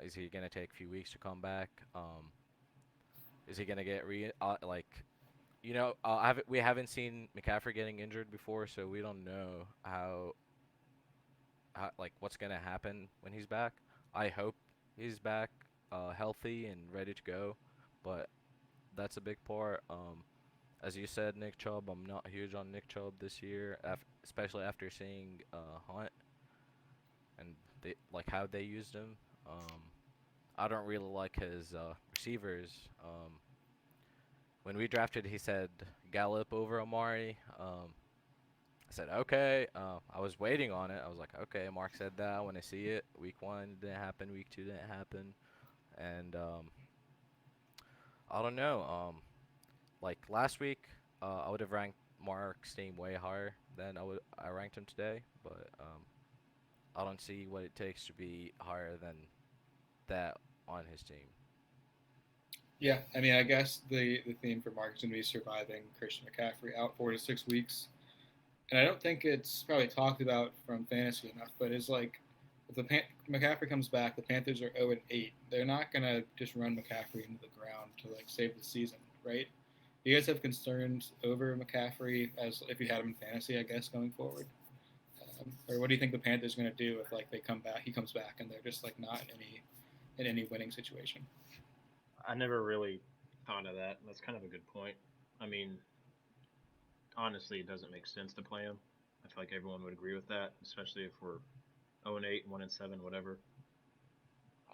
Is he going to take a few weeks to come back? Is he going to get we haven't seen McCaffrey getting injured before, so we don't know how what's going to happen when he's back. I hope he's back healthy and ready to go, but that's a big part. As you said, Nick Chubb, I'm not huge on Nick Chubb this year, especially after seeing Hunt and how they used him. I don't really like his receivers. When we drafted, he said Gallup over Amari. I said, okay. I was waiting on it. I was like, okay, Mark said that. I want to see it. Week 1 didn't happen. Week 2 didn't happen. And I don't know. Like last week, I would have ranked Mark's team way higher than I ranked him today. But I don't see what it takes to be higher than that on his team. Yeah, I mean, I guess the theme for Mark is going to be surviving Christian McCaffrey out 4 to 6 weeks. And I don't think it's probably talked about from fantasy enough, but it's like if McCaffrey comes back, the Panthers are 0-8. They're not going to just run McCaffrey into the ground to save the season, right? Do you guys have concerns over McCaffrey as if you had him in fantasy, I guess, going forward? Or what do you think the Panthers are going to do if he comes back and they're just not in any winning situation? I never really thought of that. That's kind of a good point. I mean, honestly, it doesn't make sense to play him. I feel like everyone would agree with that, especially if we're 0-8, 1-7, whatever.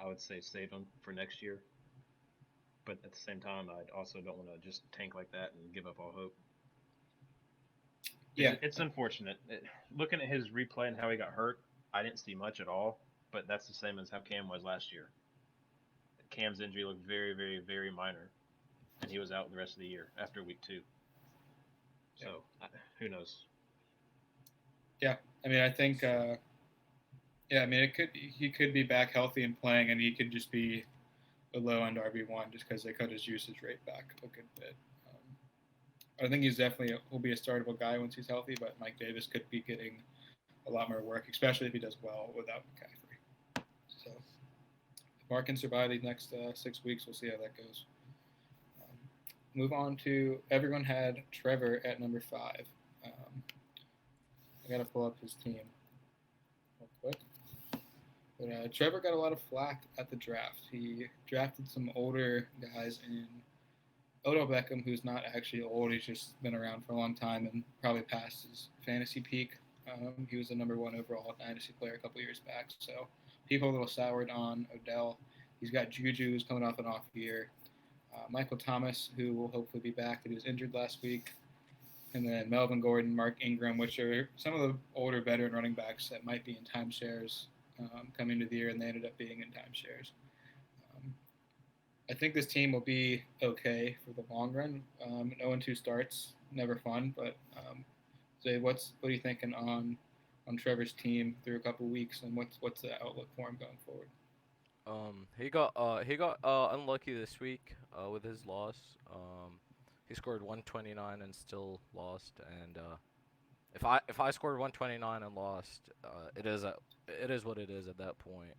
I would say save him for next year. But at the same time, I also don't want to just tank like that and give up all hope. Yeah, it's unfortunate. Looking at his replay and how he got hurt, I didn't see much at all. But that's the same as how Cam was last year. Cam's injury looked very, very, very minor, and he was out the rest of the year after week 2. So who knows? Yeah, I mean, I think, he could be back healthy and playing, and he could just be a low end RB1 just because they cut his usage rate back a good bit. I think he's definitely will be a startable guy once he's healthy, but Mike Davis could be getting a lot more work, especially if he does well without McCaffrey. So if Mark can survive these next 6 weeks, we'll see how that goes. Move on to everyone had Trevor at number 5. I got to pull up his team real quick. But Trevor got a lot of flack at the draft. He drafted some older guys in Odell Beckham, who's not actually old. He's just been around for a long time and probably past his fantasy peak. He was the number 1 overall dynasty player a couple years back. So people are a little soured on Odell. He's got Juju, who's coming off an off year. Michael Thomas, who will hopefully be back, but he was injured last week. And then Melvin Gordon, Mark Ingram, which are some of the older veteran running backs that might be in timeshares coming into the year, and they ended up being in timeshares. I think this team will be okay for the long run. 0-2 starts, never fun, but Zay, what are you thinking on Trevor's team through a couple weeks, and what's the outlook for him going forward? He got unlucky this week with his loss. He scored 129 and still lost. And if I scored 129 and lost, it is what it is at that point.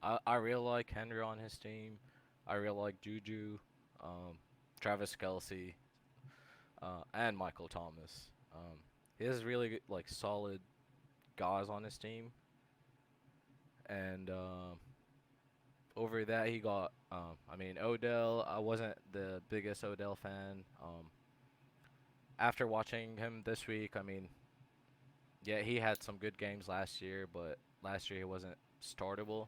I really like Henry on his team. I really like Juju, um, Travis Kelsey, and Michael Thomas. He has really good, like solid guys on his team, and over that he got. I mean Odell. I wasn't the biggest Odell fan. After watching him this week, I mean, yeah, he had some good games last year, but last year he wasn't startable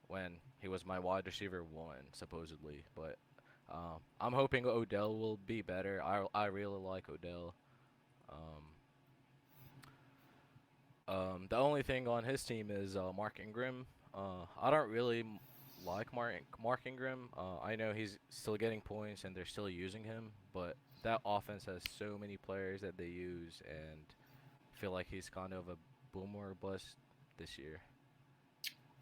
when he was my wide receiver one supposedly. But I'm hoping Odell will be better. I really like Odell. Um, the only thing on his team is Mark Ingram. I don't really like Mark Ingram. I know he's still getting points and they're still using him, but that offense has so many players that they use, and I feel like he's kind of a boomer or bust this year.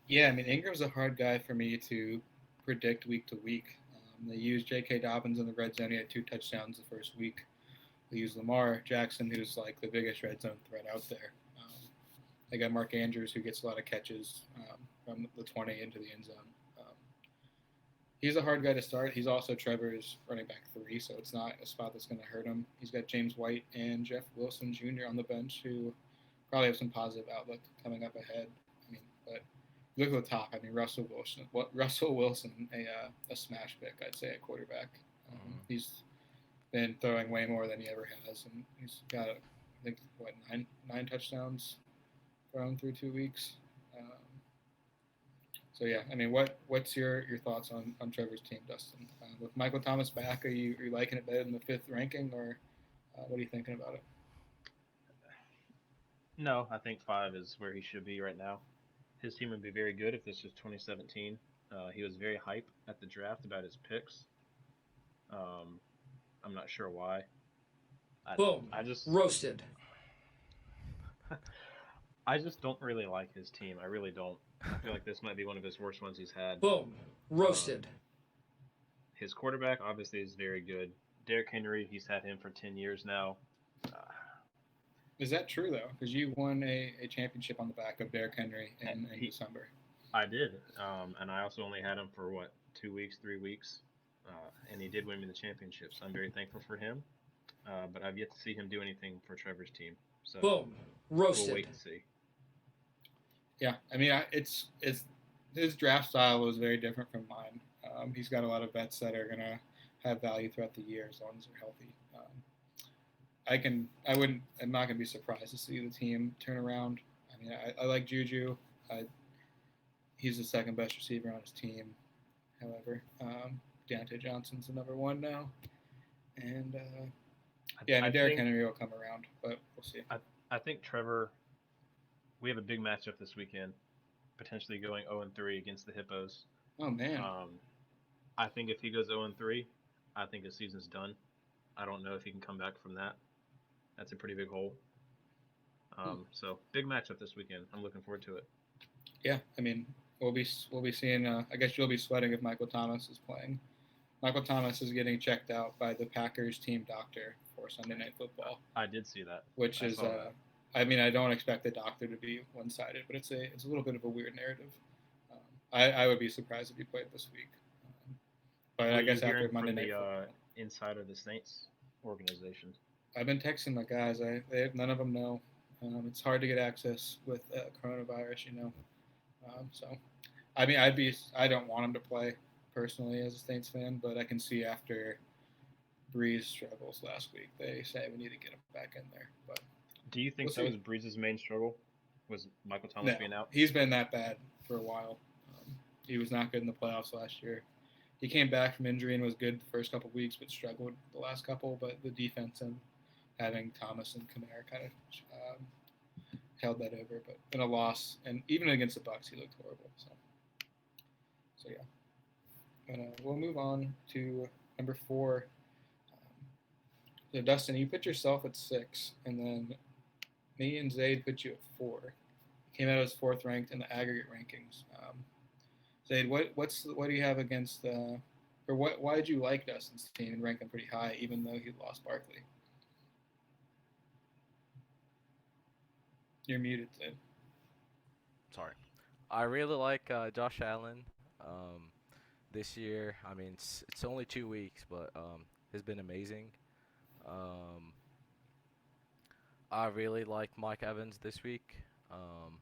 Yeah, I mean Ingram's a hard guy for me to predict week to week. They used J.K. Dobbins in the red zone. He had 2 touchdowns the first week. They used Lamar Jackson, who's like the biggest red zone threat out there. They got Mark Andrews, who gets a lot of catches from the 20 into the end zone. Um, he's a hard guy to start. He's also Trevor's running back 3, so it's not a spot that's going to hurt him. He's got James White and Jeff Wilson Jr. on the bench, who probably have some positive outlook coming up ahead. I mean, but look at the top. I mean, Russell Wilson, a smash pick, I'd say, at quarterback. He's been throwing way more than he ever has, and he's got, I think, what, nine touchdowns thrown through 2 weeks. So yeah, I mean, what's your thoughts on Trevor's team, Dustin? With Michael Thomas back, are you liking it better than the 5th ranking, or what are you thinking about it? No, I think 5 is where he should be right now. His team would be very good if this was 2017. He was very hype at the draft about his picks. Um, I'm not sure why. Boom. I just Roasted. I just don't really like his team. I really don't. I feel like this might be one of his worst ones he's had. Boom. Roasted. His quarterback obviously is very good. Derrick Henry, he's had him for 10 years now. Uh, Is that true though? Because you won a championship on the back of Derrick Henry in December. I did, and I also only had him for what 2 weeks, 3 weeks, and he did win me the championship. So I'm very thankful for him. But I've yet to see him do anything for Trevor's team. So Boom. we'll Roasted. wait and see. Yeah, I mean, it's his draft style was very different from mine. He's got a lot of vets that are gonna have value throughout the year as long as they're healthy. I'm not gonna be surprised to see the team turn around. I mean, I like Juju. He's the second best receiver on his team. However, Deontay Johnson's the number 1 now, and yeah, I mean, Derrick Henry will come around, but we'll see. I think Trevor. We have a big matchup this weekend, potentially going 0-3 against the Hippos. Oh man. I think if he goes 0-3, I think his season's done. I don't know if he can come back from that. That's a pretty big hole. So big matchup this weekend. I'm looking forward to it. Yeah, I mean, we'll be seeing. I guess you'll be sweating if Michael Thomas is playing. Michael Thomas is getting checked out by the Packers team doctor for Sunday Night Football. I did see that. Which is, I mean, I don't expect the doctor to be one-sided, but it's a little bit of a weird narrative. I would be surprised if he played this week. But I guess after Monday Night Football, inside of the Saints organization. I've been texting my guys. None of them know. It's hard to get access with coronavirus, you know. So, I mean, I don't want him to play personally as a Saints fan, but I can see after Breeze struggles last week, they say we need to get him back in there. But do you think that was Breeze's main struggle? Was Michael Thomas being out? He's been that bad for a while. He was not good in the playoffs last year. He came back from injury and was good the first couple of weeks, but struggled the last couple. But the defense and having Thomas and Kamara kind of held that over. But in a loss, and even against the Bucks, he looked horrible. So yeah. But we'll move on to number 4. So Dustin, you put yourself at 6, and then me and Zaid put you at 4. You came out as 4th ranked in the aggregate rankings. Zaid, what do you have against or why did you like Dustin's team and rank him pretty high even though he lost Barkley? You're muted, Zaid. Sorry. I really like Josh Allen. This year, I mean, it's only 2 weeks, but he's been amazing. Um, I really like Mike Evans this week. Um,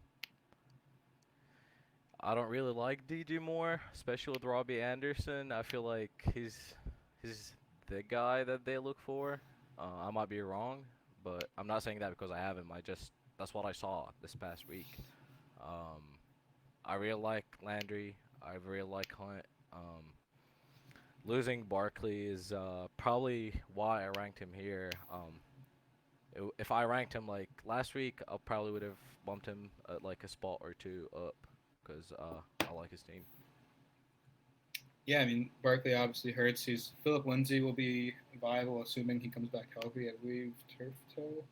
I don't really like DJ Moore, especially with Robbie Anderson. I feel like he's the guy that they look for. I might be wrong, but I'm not saying that because I have him. That's what I saw this past week. Um, I really like Landry. I really like Hunt. Losing Barkley is probably why I ranked him here. If I ranked him like last week, I probably would have bumped him like a spot or two up because I like his team. Yeah, I mean Barkley obviously hurts. Philip Lindsay will be viable assuming he comes back healthy. I believe turf toe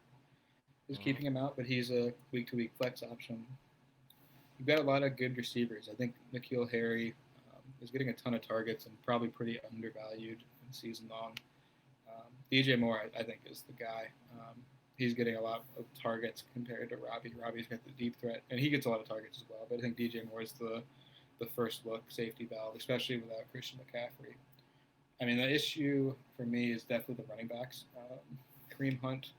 is Mhm. keeping him out, but he's a week-to-week flex option. You've got a lot of good receivers. I think N'Keal Harry is getting a ton of targets and probably pretty undervalued in season long. DJ Moore, I think, is the guy. He's getting a lot of targets compared to Robbie. Robbie's got the deep threat, and he gets a lot of targets as well. But I think DJ Moore is the first look safety valve, especially without Christian McCaffrey. I mean, the issue for me is definitely the running backs. Kareem Hunt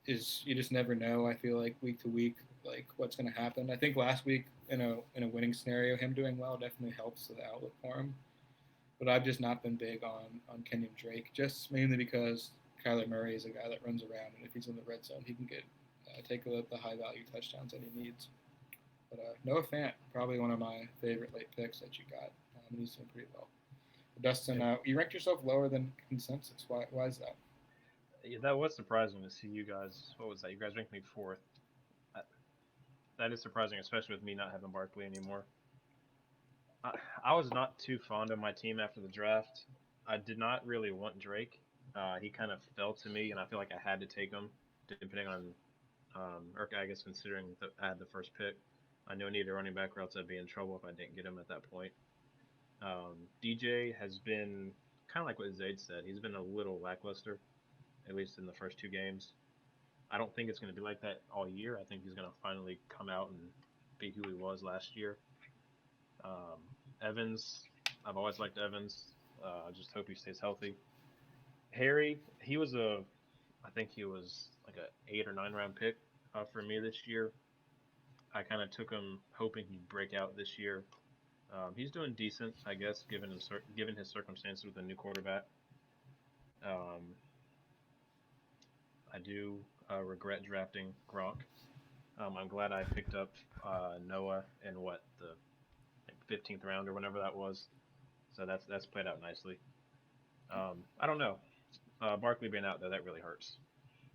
is you just never know. I feel like week to week, like what's going to happen. I think last week in a winning scenario, him doing well definitely helps the outlook for him. But I've just not been big on Kenyon Drake, just mainly because Kyler Murray is a guy that runs around, and if he's in the red zone, he can get take the high value touchdowns that he needs. But Noah Fant, probably one of my favorite late picks that you got. He's doing pretty well. Dustin, you ranked yourself lower than consensus. Why is that? Yeah, that was surprising to see you guys. What was that? You guys ranked me fourth. I, that is surprising, especially with me not having Barkley anymore. I was not too fond of my team after the draft. I did not really want Drake. He kind of fell to me, and I feel like I had to take him, depending on, or I guess considering that I had the first pick. I knew I needed a running back, or else I'd be in trouble if I didn't get him at that point. DJ has been kind of like what Zaid said. He's been a little lackluster, at least in the first two games. I don't think it's going to be like that all year. I think he's going to finally come out and be who he was last year. Um, Evans, I've always liked Evans. I just hope he stays healthy. Harry, I think he was like a 8 or 9 round pick for me this year. I kind of took him hoping he'd break out this year. He's doing decent, I guess, given his circumstances with a new quarterback. Um, I do regret drafting Gronk. I'm glad I picked up Noah in the 15th round or whenever that was. So that's played out nicely. I don't know. Barkley being out there, that really hurts.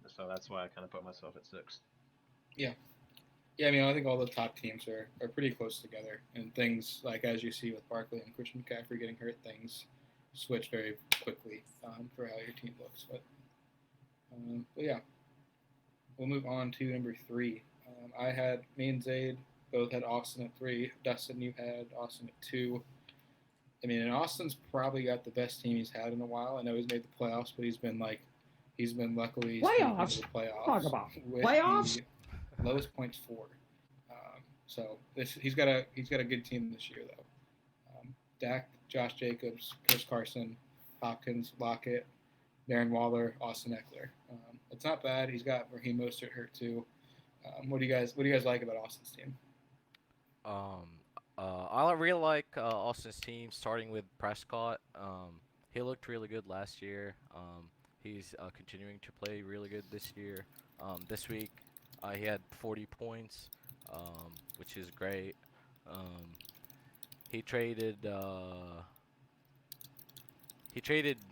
So that's why I kind of put myself at 6. Yeah. Yeah, I mean, I think all the top teams are pretty close together, and things like as you see with Barkley and Christian McCaffrey getting hurt, things switch very quickly for how your team looks. But yeah, we'll move on to number 3. I had me and Zaid both had Austin at 3. Dustin, you had Austin at 2. I mean, and Austin's probably got the best team he's had in a while. I know he's made the playoffs, but he's been luckily Playoffs? the playoffs. Talk about with playoffs? The lowest points 4. So he's got a good team this year though. Dak, Josh Jacobs, Chris Carson, Hopkins, Lockett, Darren Waller, Austin Eckler. It's not bad. He's got Raheem Mostert hurt too. What do you guys like about Austin's team? Um, I really like Austin's team, starting with Prescott. He looked really good last year. He's continuing to play really good this year. This week, he had 40 points, which is great. Um, he traded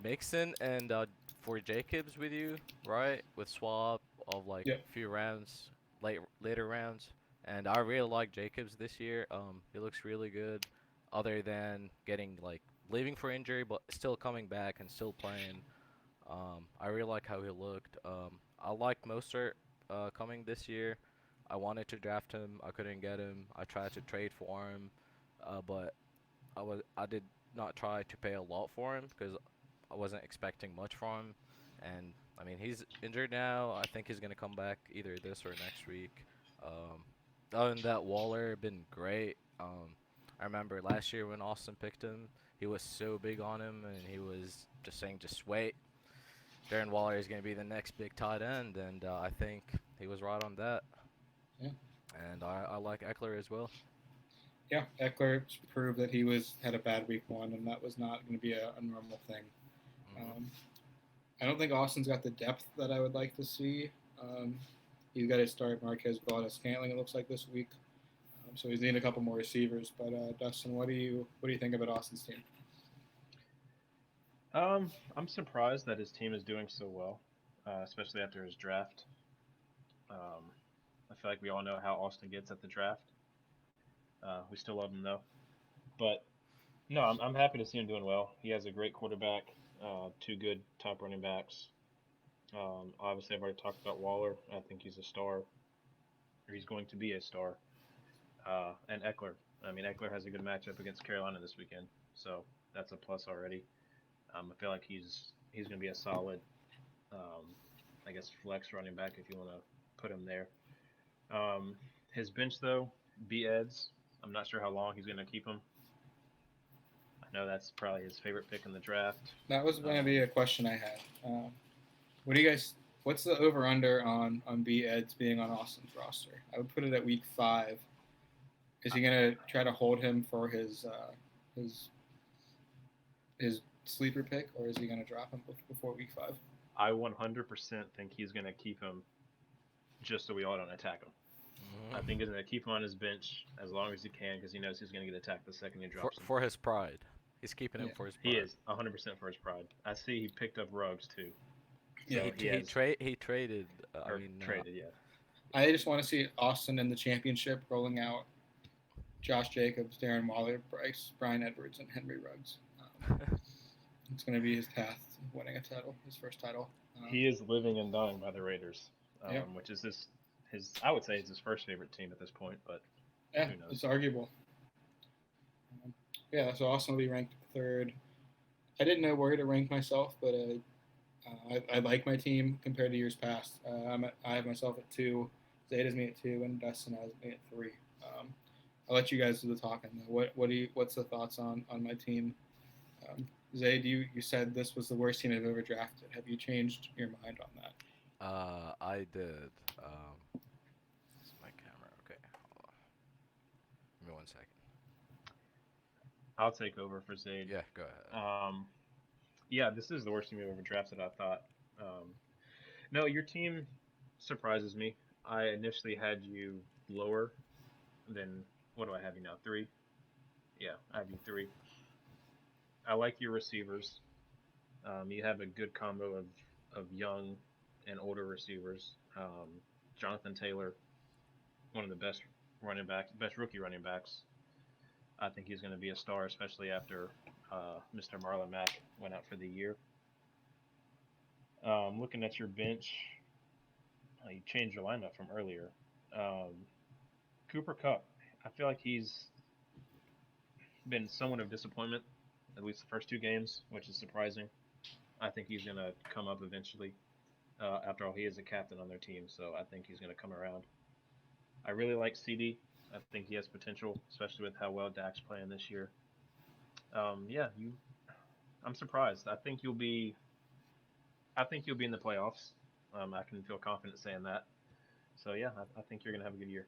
Mixon and for Jacobs with you, right? With swap of like Yeah. a few rounds, later rounds. And I really like Jacobs this year. He looks really good, other than getting like leaving for injury, but still coming back and still playing. I really like how he looked. I like Mostert coming this year. I wanted to draft him. I couldn't get him. I tried to trade for him, but I did not try to pay a lot for him because I wasn't expecting much from him. And I mean, he's injured now. I think he's gonna come back either this or next week. Um, Other than that, Waller been great. I remember last year when Austin picked him, he was so big on him, and he was just saying, "Just wait. Darren Waller is gonna be the next big tight end," and I think he was right on that. Yeah. And I like Eckler as well. Yeah, Eckler proved that he had a bad week one, and that was not going to be a normal thing. Mhm. I don't think Austin's got the depth that I would like to see. He's got to start Marquez Valdez-Scantling. It looks like this week, so he's needing a couple more receivers. But Dustin, what do you think about Austin's team? I'm surprised that his team is doing so well, especially after his draft. Um, I feel like we all know how Austin gets at the draft. We still love him though, but no, I'm happy to see him doing well. He has a great quarterback, two good top running backs. Obviously, I've already talked about Waller. I think he's a star, or he's going to be a star. And Eckler. I mean, Eckler has a good matchup against Carolina this weekend, so that's a plus already. I feel like he's going to be a solid, um, I guess, flex running back if you want to put him there. Um, his bench though, B Eds. I'm not sure how long he's going to keep him. I know that's probably his favorite pick in the draft. That was going to be a question I had. What do you guys? What's the over under on B Eds being on Austin's roster? I would put it at week 5. Is he going to try to hold him for his his sleeper pick, or is he going to drop him before week 5? I 100% think he's going to keep him just so we all don't attack him. I think he's going to keep him on his bench as long as he can because he knows he's going to get attacked the second he drops him. For his pride, he's keeping him for his pride. He is 100% for his pride. I see he picked up Ruggs too. So Yeah, he traded. Traded, yeah. I just want to see Austin in the championship rolling out Josh Jacobs, Darren Waller, Brian Edwards, and Henry Ruggs. It's going to be his path to winning a title, his first title. He is living and dying by the Raiders, Yeah. which is his I would say it's his first favorite team at this point, but Yeah, who knows? it's arguable. Yeah, so Austin will be ranked 3rd. I didn't know where to rank myself, but I like my team compared to years past. I have myself at 2, Zayd has me at 2, and Dustin has me at 3. I'll let you guys do the talking. What's the thoughts on my team? Zayd, you said this was the worst team I've ever drafted. Have you changed your mind on that? I did. This is my camera. Okay, hold on. Give me 1 second. I'll take over for Zayd. Yeah, go ahead. Yeah, this is the worst team I've ever drafted. I thought. No, your team surprises me. I initially had you lower than what do I have you now? 3. Yeah, I have you 3. I like your receivers. You have a good combo of young and older receivers. Jonathan Taylor, one of the best rookie running backs. I think he's going to be a star, especially after Mr. Marlon Mack went out for the year. Looking at your bench, you changed your lineup from earlier. Cooper Kupp, I feel like he's been somewhat of disappointment, at least the first 2 games, which is surprising. I think he's going to come up eventually. After all, he is a captain on their team, so I think he's going to come around. I really like CD. I think he has potential, especially with how well Dak's playing this year. I'm surprised. I think you'll be in the playoffs. I can feel confident saying that. So yeah, I think you're gonna have a good year.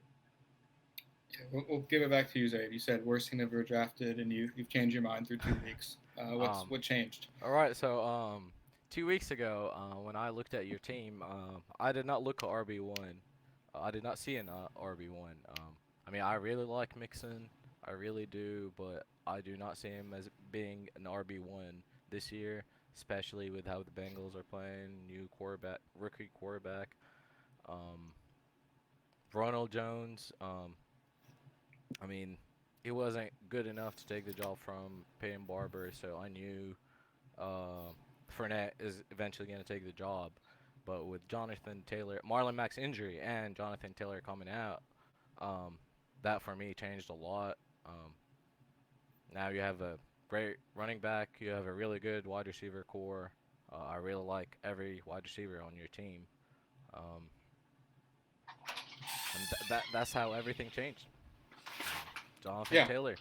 Yeah, we'll give it back to you, Zayd. You said worst team ever drafted, and you've changed your mind through 2 weeks. What changed? All right, so 2 weeks ago, when I looked at your team, I did not look at RB1. I did not see an RB1. I mean, I really like Mixon, I really do, but I do not see him as being an RB1 this year, especially with how the Bengals are playing, rookie quarterback. Um, Ronald Jones, I mean, he wasn't good enough to take the job from Peyton Barber, so I knew Fournette is eventually going to take the job. But with Jonathan Taylor, Marlon Mack's injury, and Jonathan Taylor coming out, that for me changed a lot. Um, Now you have a great running back. You have a really good wide receiver core. I really like every wide receiver on your team. Um, and that's how everything changed. Jonathan Yeah, Taylor.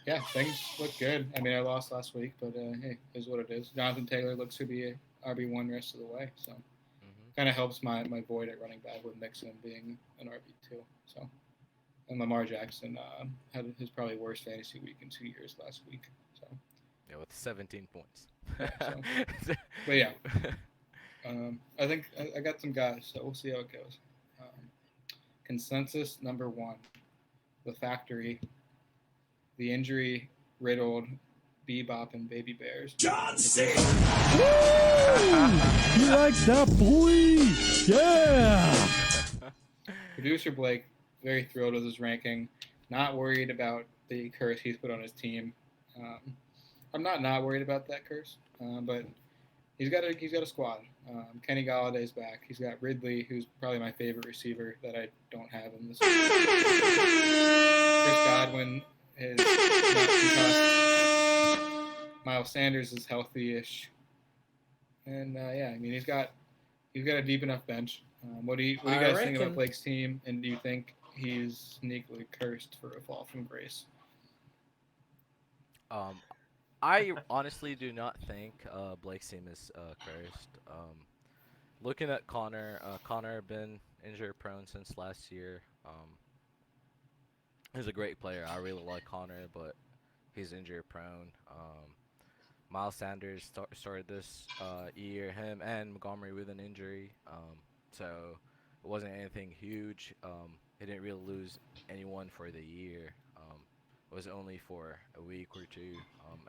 yeah, things look good. I mean, I lost last week, but hey, is what it is. Jonathan Taylor looks to be a RB1 rest of the way, so Hmm. kind of helps my void at running back with Mixon being an RB2. So, and Lamar Jackson had his probably worst fantasy week in 2 years last week. So, Yeah, with 17 points. yeah, so, but yeah, I think I got some guys, so we'll see how it goes. Um, consensus number one, the factory, the injury riddled Bebop and Baby Bears. John Cena! Woo! He likes that boy! Yeah! Producer Blake, very thrilled with his ranking. Not worried about the curse he's put on his team. I'm not worried about that curse, but he's got a squad. Kenny Galladay's back. He's got Ridley, who's probably my favorite receiver that I don't have in this. Chris Godwin is not concussed. Miles Sanders is healthy-ish, and yeah, I mean he's got a deep enough bench. What do you I guys think about reckon. Blake's team, and do you think he's sneakily cursed for a fall from grace? um, I honestly do not think Blake's team is cursed. Looking at Connor, Connor been injury prone since last year. He's a great player. I really like Connor, but he's injury prone. Miles Sanders started this year, him and Montgomery with an injury. So it wasn't anything huge. He didn't really lose anyone for the year. It was only for a week or two.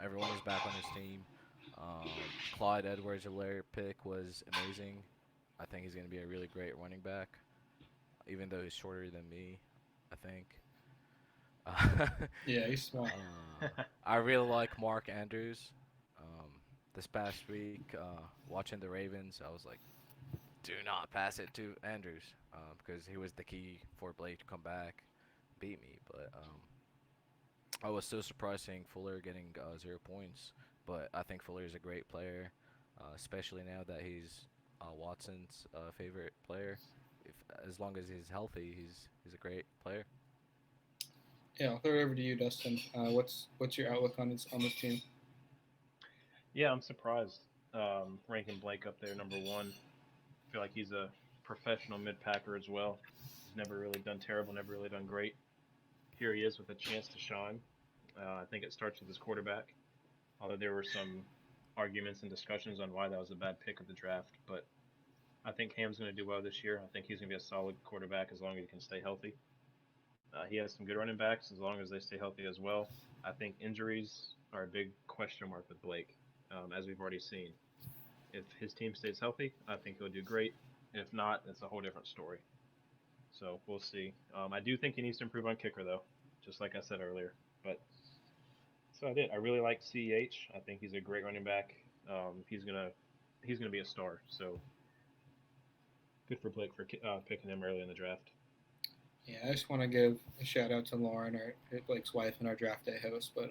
Everyone is back on his team. Um, Clyde Edwards-Helaire pick was amazing. I think he's going to be a really great running back, even though he's shorter than me, I think. Yeah, he's small. I really like Mark Andrews. Um, this past week, watching the Ravens, I was like, do not pass it to Andrews because he was the key for Blake to come back, beat me. But I was so surprised seeing Fuller getting 0 points. But I think Fuller is a great player, especially now that he's Watson's favorite player. If as long as he's healthy, he's a great player. Yeah, I'll throw it over to you, Dustin. What's your outlook on this team? Yeah, I'm surprised. Ranking Blake up there, number one. I feel like he's a professional mid-packer as well. He's never really done terrible, never really done great. Here he is with a chance to shine. I think it starts with his quarterback, although there were some arguments and discussions on why that was a bad pick of the draft. But I think Cam's going to do well this year. I think he's going to be a solid quarterback as long as he can stay healthy. He has some good running backs as long as they stay healthy as well. I think injuries are a big question mark with Blake, as we've already seen. If his team stays healthy, I think he'll do great. If not, it's a whole different story. So we'll see. I do think he needs to improve on kicker, though, just like I said earlier. But so I did. I really like CEH. I think he's a great running back. He's gonna be a star. So good for Blake for picking him early in the draft. Yeah, I just want to give a shout out to Lauren, Blake's wife, and our draft day host. But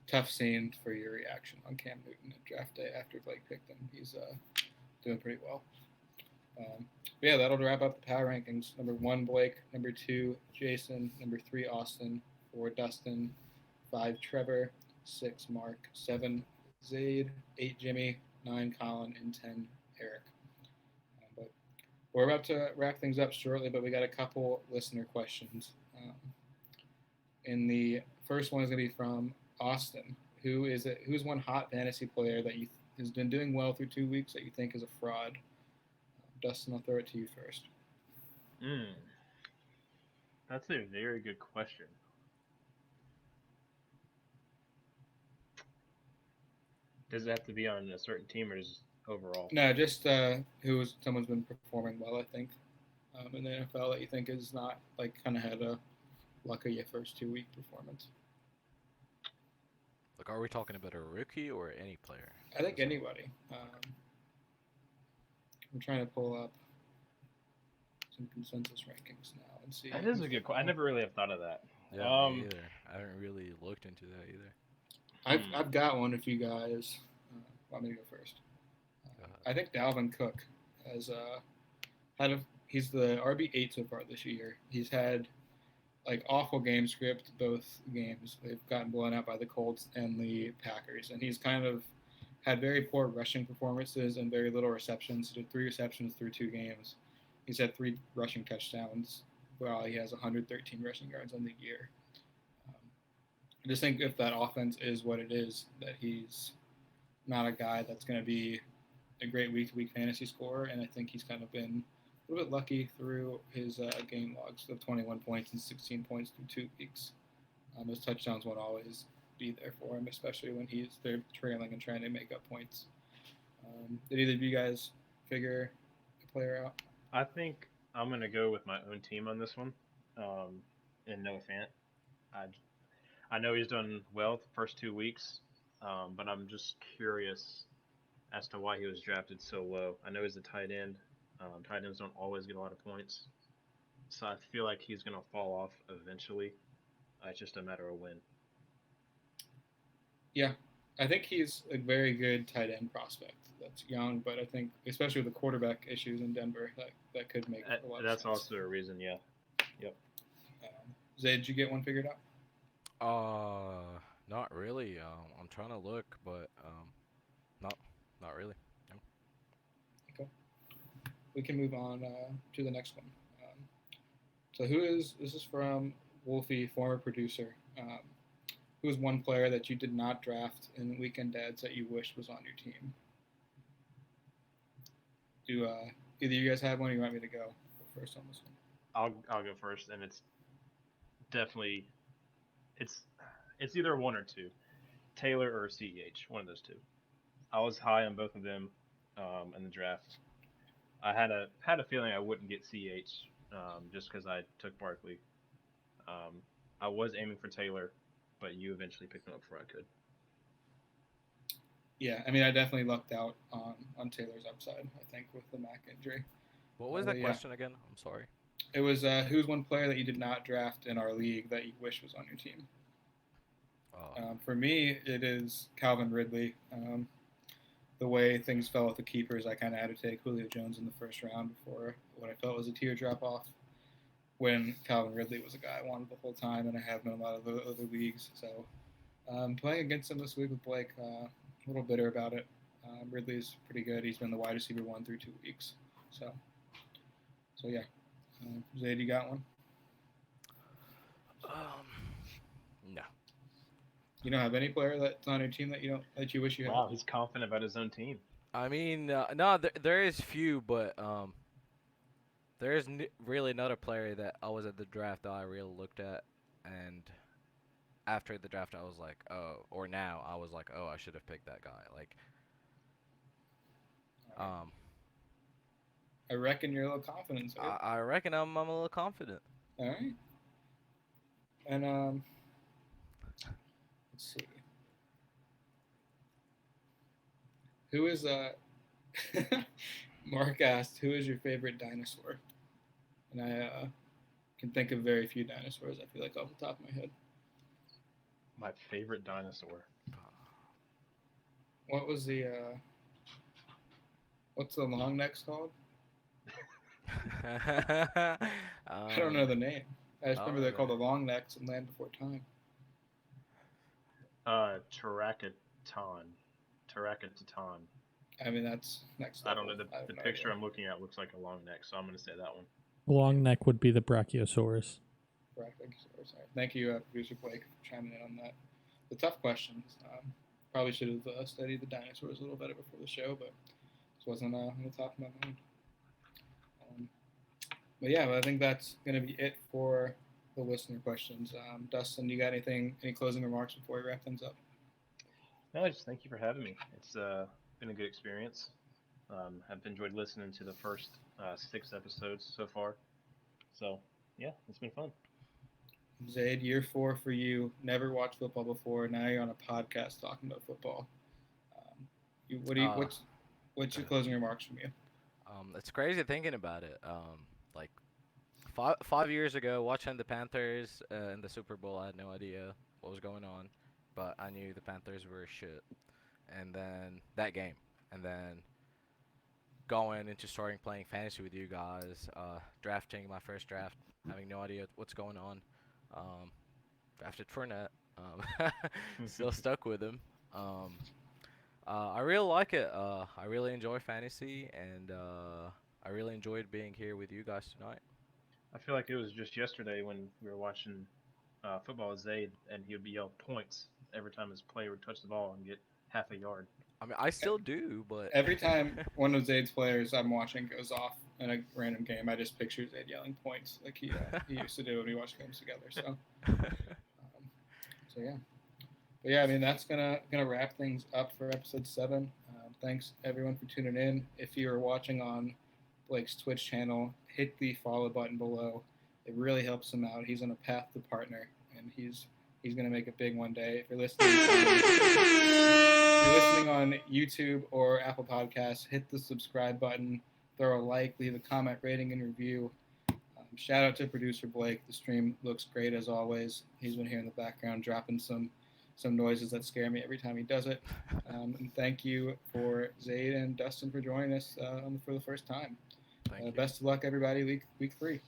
tough scene for your reaction on Cam Newton at draft day after Blake picked him. He's doing pretty well. But yeah, that'll wrap up the power rankings. Number 1, Blake. Number 2, Jason. Number 3, Austin. 4, Dustin. 5, Trevor. 6, Mark. 7, Zaid. 8, Jimmy. 9, Colin. And 10, Eric. But we're about to wrap things up shortly, but we got a couple listener questions. And the first one is going to be from Austin. Who's one hot fantasy player that has been doing well through 2 weeks that you think is a fraud? Dustin, I'll throw it to you first. That's a very good question. Does it have to be on a certain team or just overall? No, just someone's been performing well, I think, in the NFL that you think is not kind of had a luck of your first 2 week performance. Like, are we talking about a rookie or any player? I think anybody. I'm trying to pull up some consensus rankings now and see. That is a good question. I never really have thought of that. Yeah, me either. I haven't really looked into that either. I've got one. If you guys want me to go first, I think Dalvin Cook has he's the RB8 so far this year. He's had like awful game script both games. They've gotten blown out by the Colts and the Packers, and he's kind of had very poor rushing performances and very little receptions. He did 3 receptions through 2 games. He's had 3 rushing touchdowns while he has 113 rushing yards on the year. I just think if that offense is what it is, that he's not a guy that's going to be a great week-to-week fantasy scorer, and I think he's kind of been a little bit lucky through his game logs of 21 points and 16 points through 2 weeks. Those touchdowns won't always be there for him, especially when they're trailing and trying to make up points. Did either of you guys figure a player out? I think I'm gonna go with my own team on this one, and Noah Fant. I know he's done well the first 2 weeks, but I'm just curious as to why he was drafted so low. I know he's a tight end. Tight ends don't always get a lot of points, so I feel like he's gonna fall off eventually. It's just a matter of when. Yeah, I think he's a very good tight end prospect. That's young, but I think especially with the quarterback issues in Denver, that could make a lot of That's sense. also a reason, yeah. Yep. Zay, did you get one figured out? Not really. I'm trying to look, but not really. No. Okay. We can move on to the next one. So this is from Wolfie, former producer. Who is one player that you did not draft in Weekend Dads that you wish was on your team? Do either you guys have one, or you want me to go first on this one? I'll go first, and it's definitely it's either one or two, Taylor or CEH, one of those two. I was high on both of them in the draft. I had a feeling I wouldn't get CEH just because I took Barkley. I was aiming for Taylor, but you eventually picked him up before I could. Yeah, I mean, I definitely lucked out on Taylor's upside, I think, with the Mac injury. What was that question again? I'm sorry. It was who's one player that you did not draft in our league that you wish was on your team? For me, it is Calvin Ridley. The way things fell with the keepers, I kind of had to take Julio Jones in the first round before what I felt was a tier drop-off, when Calvin Ridley was a guy I wanted the whole time, and I have him in a lot of the other leagues. So playing against him this week with Blake, a little bitter about it. Ridley's pretty good. He's been the wide receiver 1 through 2 weeks. So yeah. Zay, you got one? No. You don't have any player that's on your team that you wish you had? Wow, he's confident about his own team. I mean, no, there is few, but there is really another player that I was at the draft that I really looked at, and after the draft I was like, oh, or now I was like, oh, I should have picked that guy. Like, I reckon you're a little confident. So. I reckon I'm a little confident. All right. And let's see. Who is Mark asked, who is your favorite dinosaur? And I can think of very few dinosaurs, I feel like, off the top of my head. My favorite dinosaur. What was what's the long necks called? I don't know the name. I just remember they're called the long necks in Land Before Time. Terracaton. I mean, that's next I level. don't know. The picture I'm looking at looks like a long neck, so I'm going to say that one. Long neck would be the Brachiosaurus. Brachiosaurus. Thank you, producer Blake, for chiming in on that. The tough questions. Probably should have studied the dinosaurs a little better before the show, but this wasn't on the top of my mind. But yeah, I think that's going to be it for the listener questions. Dustin, you got any closing remarks before we wrap things up? No, just thank you for having me. It's been a good experience. I've enjoyed listening to the first 6 episodes so far. So, yeah, it's been fun. Zaid, year 4 for you. Never watched football before. Now you're on a podcast talking about football. What's your closing remarks from you? It's crazy thinking about it. Like five years ago, watching the Panthers in the Super Bowl, I had no idea what was going on, but I knew the Panthers were shit. And then that game, and then going into starting playing fantasy with you guys, drafting my first draft, having no idea what's going on. Drafted Fournette. Still stuck with him. I really like it. I really enjoy fantasy, and I really enjoyed being here with you guys tonight. I feel like it was just yesterday when we were watching football with Zayd, and he would be yell points every time his player would touch the ball and get half a yard. I mean, I still do, but Every time one of Zayd's players I'm watching goes off in a random game, I just picture Zayd yelling points like he used to do when we watched games together. So yeah. But yeah, I mean that's gonna wrap things up for episode 7. Thanks everyone for tuning in. If you are watching on Blake's Twitch channel, hit the follow button below. It really helps him out. He's on a path to partner, and he's gonna make it big one day. If you're listening on YouTube or Apple Podcasts, hit the subscribe button, throw a like, leave a comment, rating, and review. Shout out to producer Blake. The stream looks great as always. He's been here in the background dropping some noises that scare me every time he does it. And thank you for Zayd and Dustin for joining us for the first time. Thank you. Best of luck, everybody, week 3.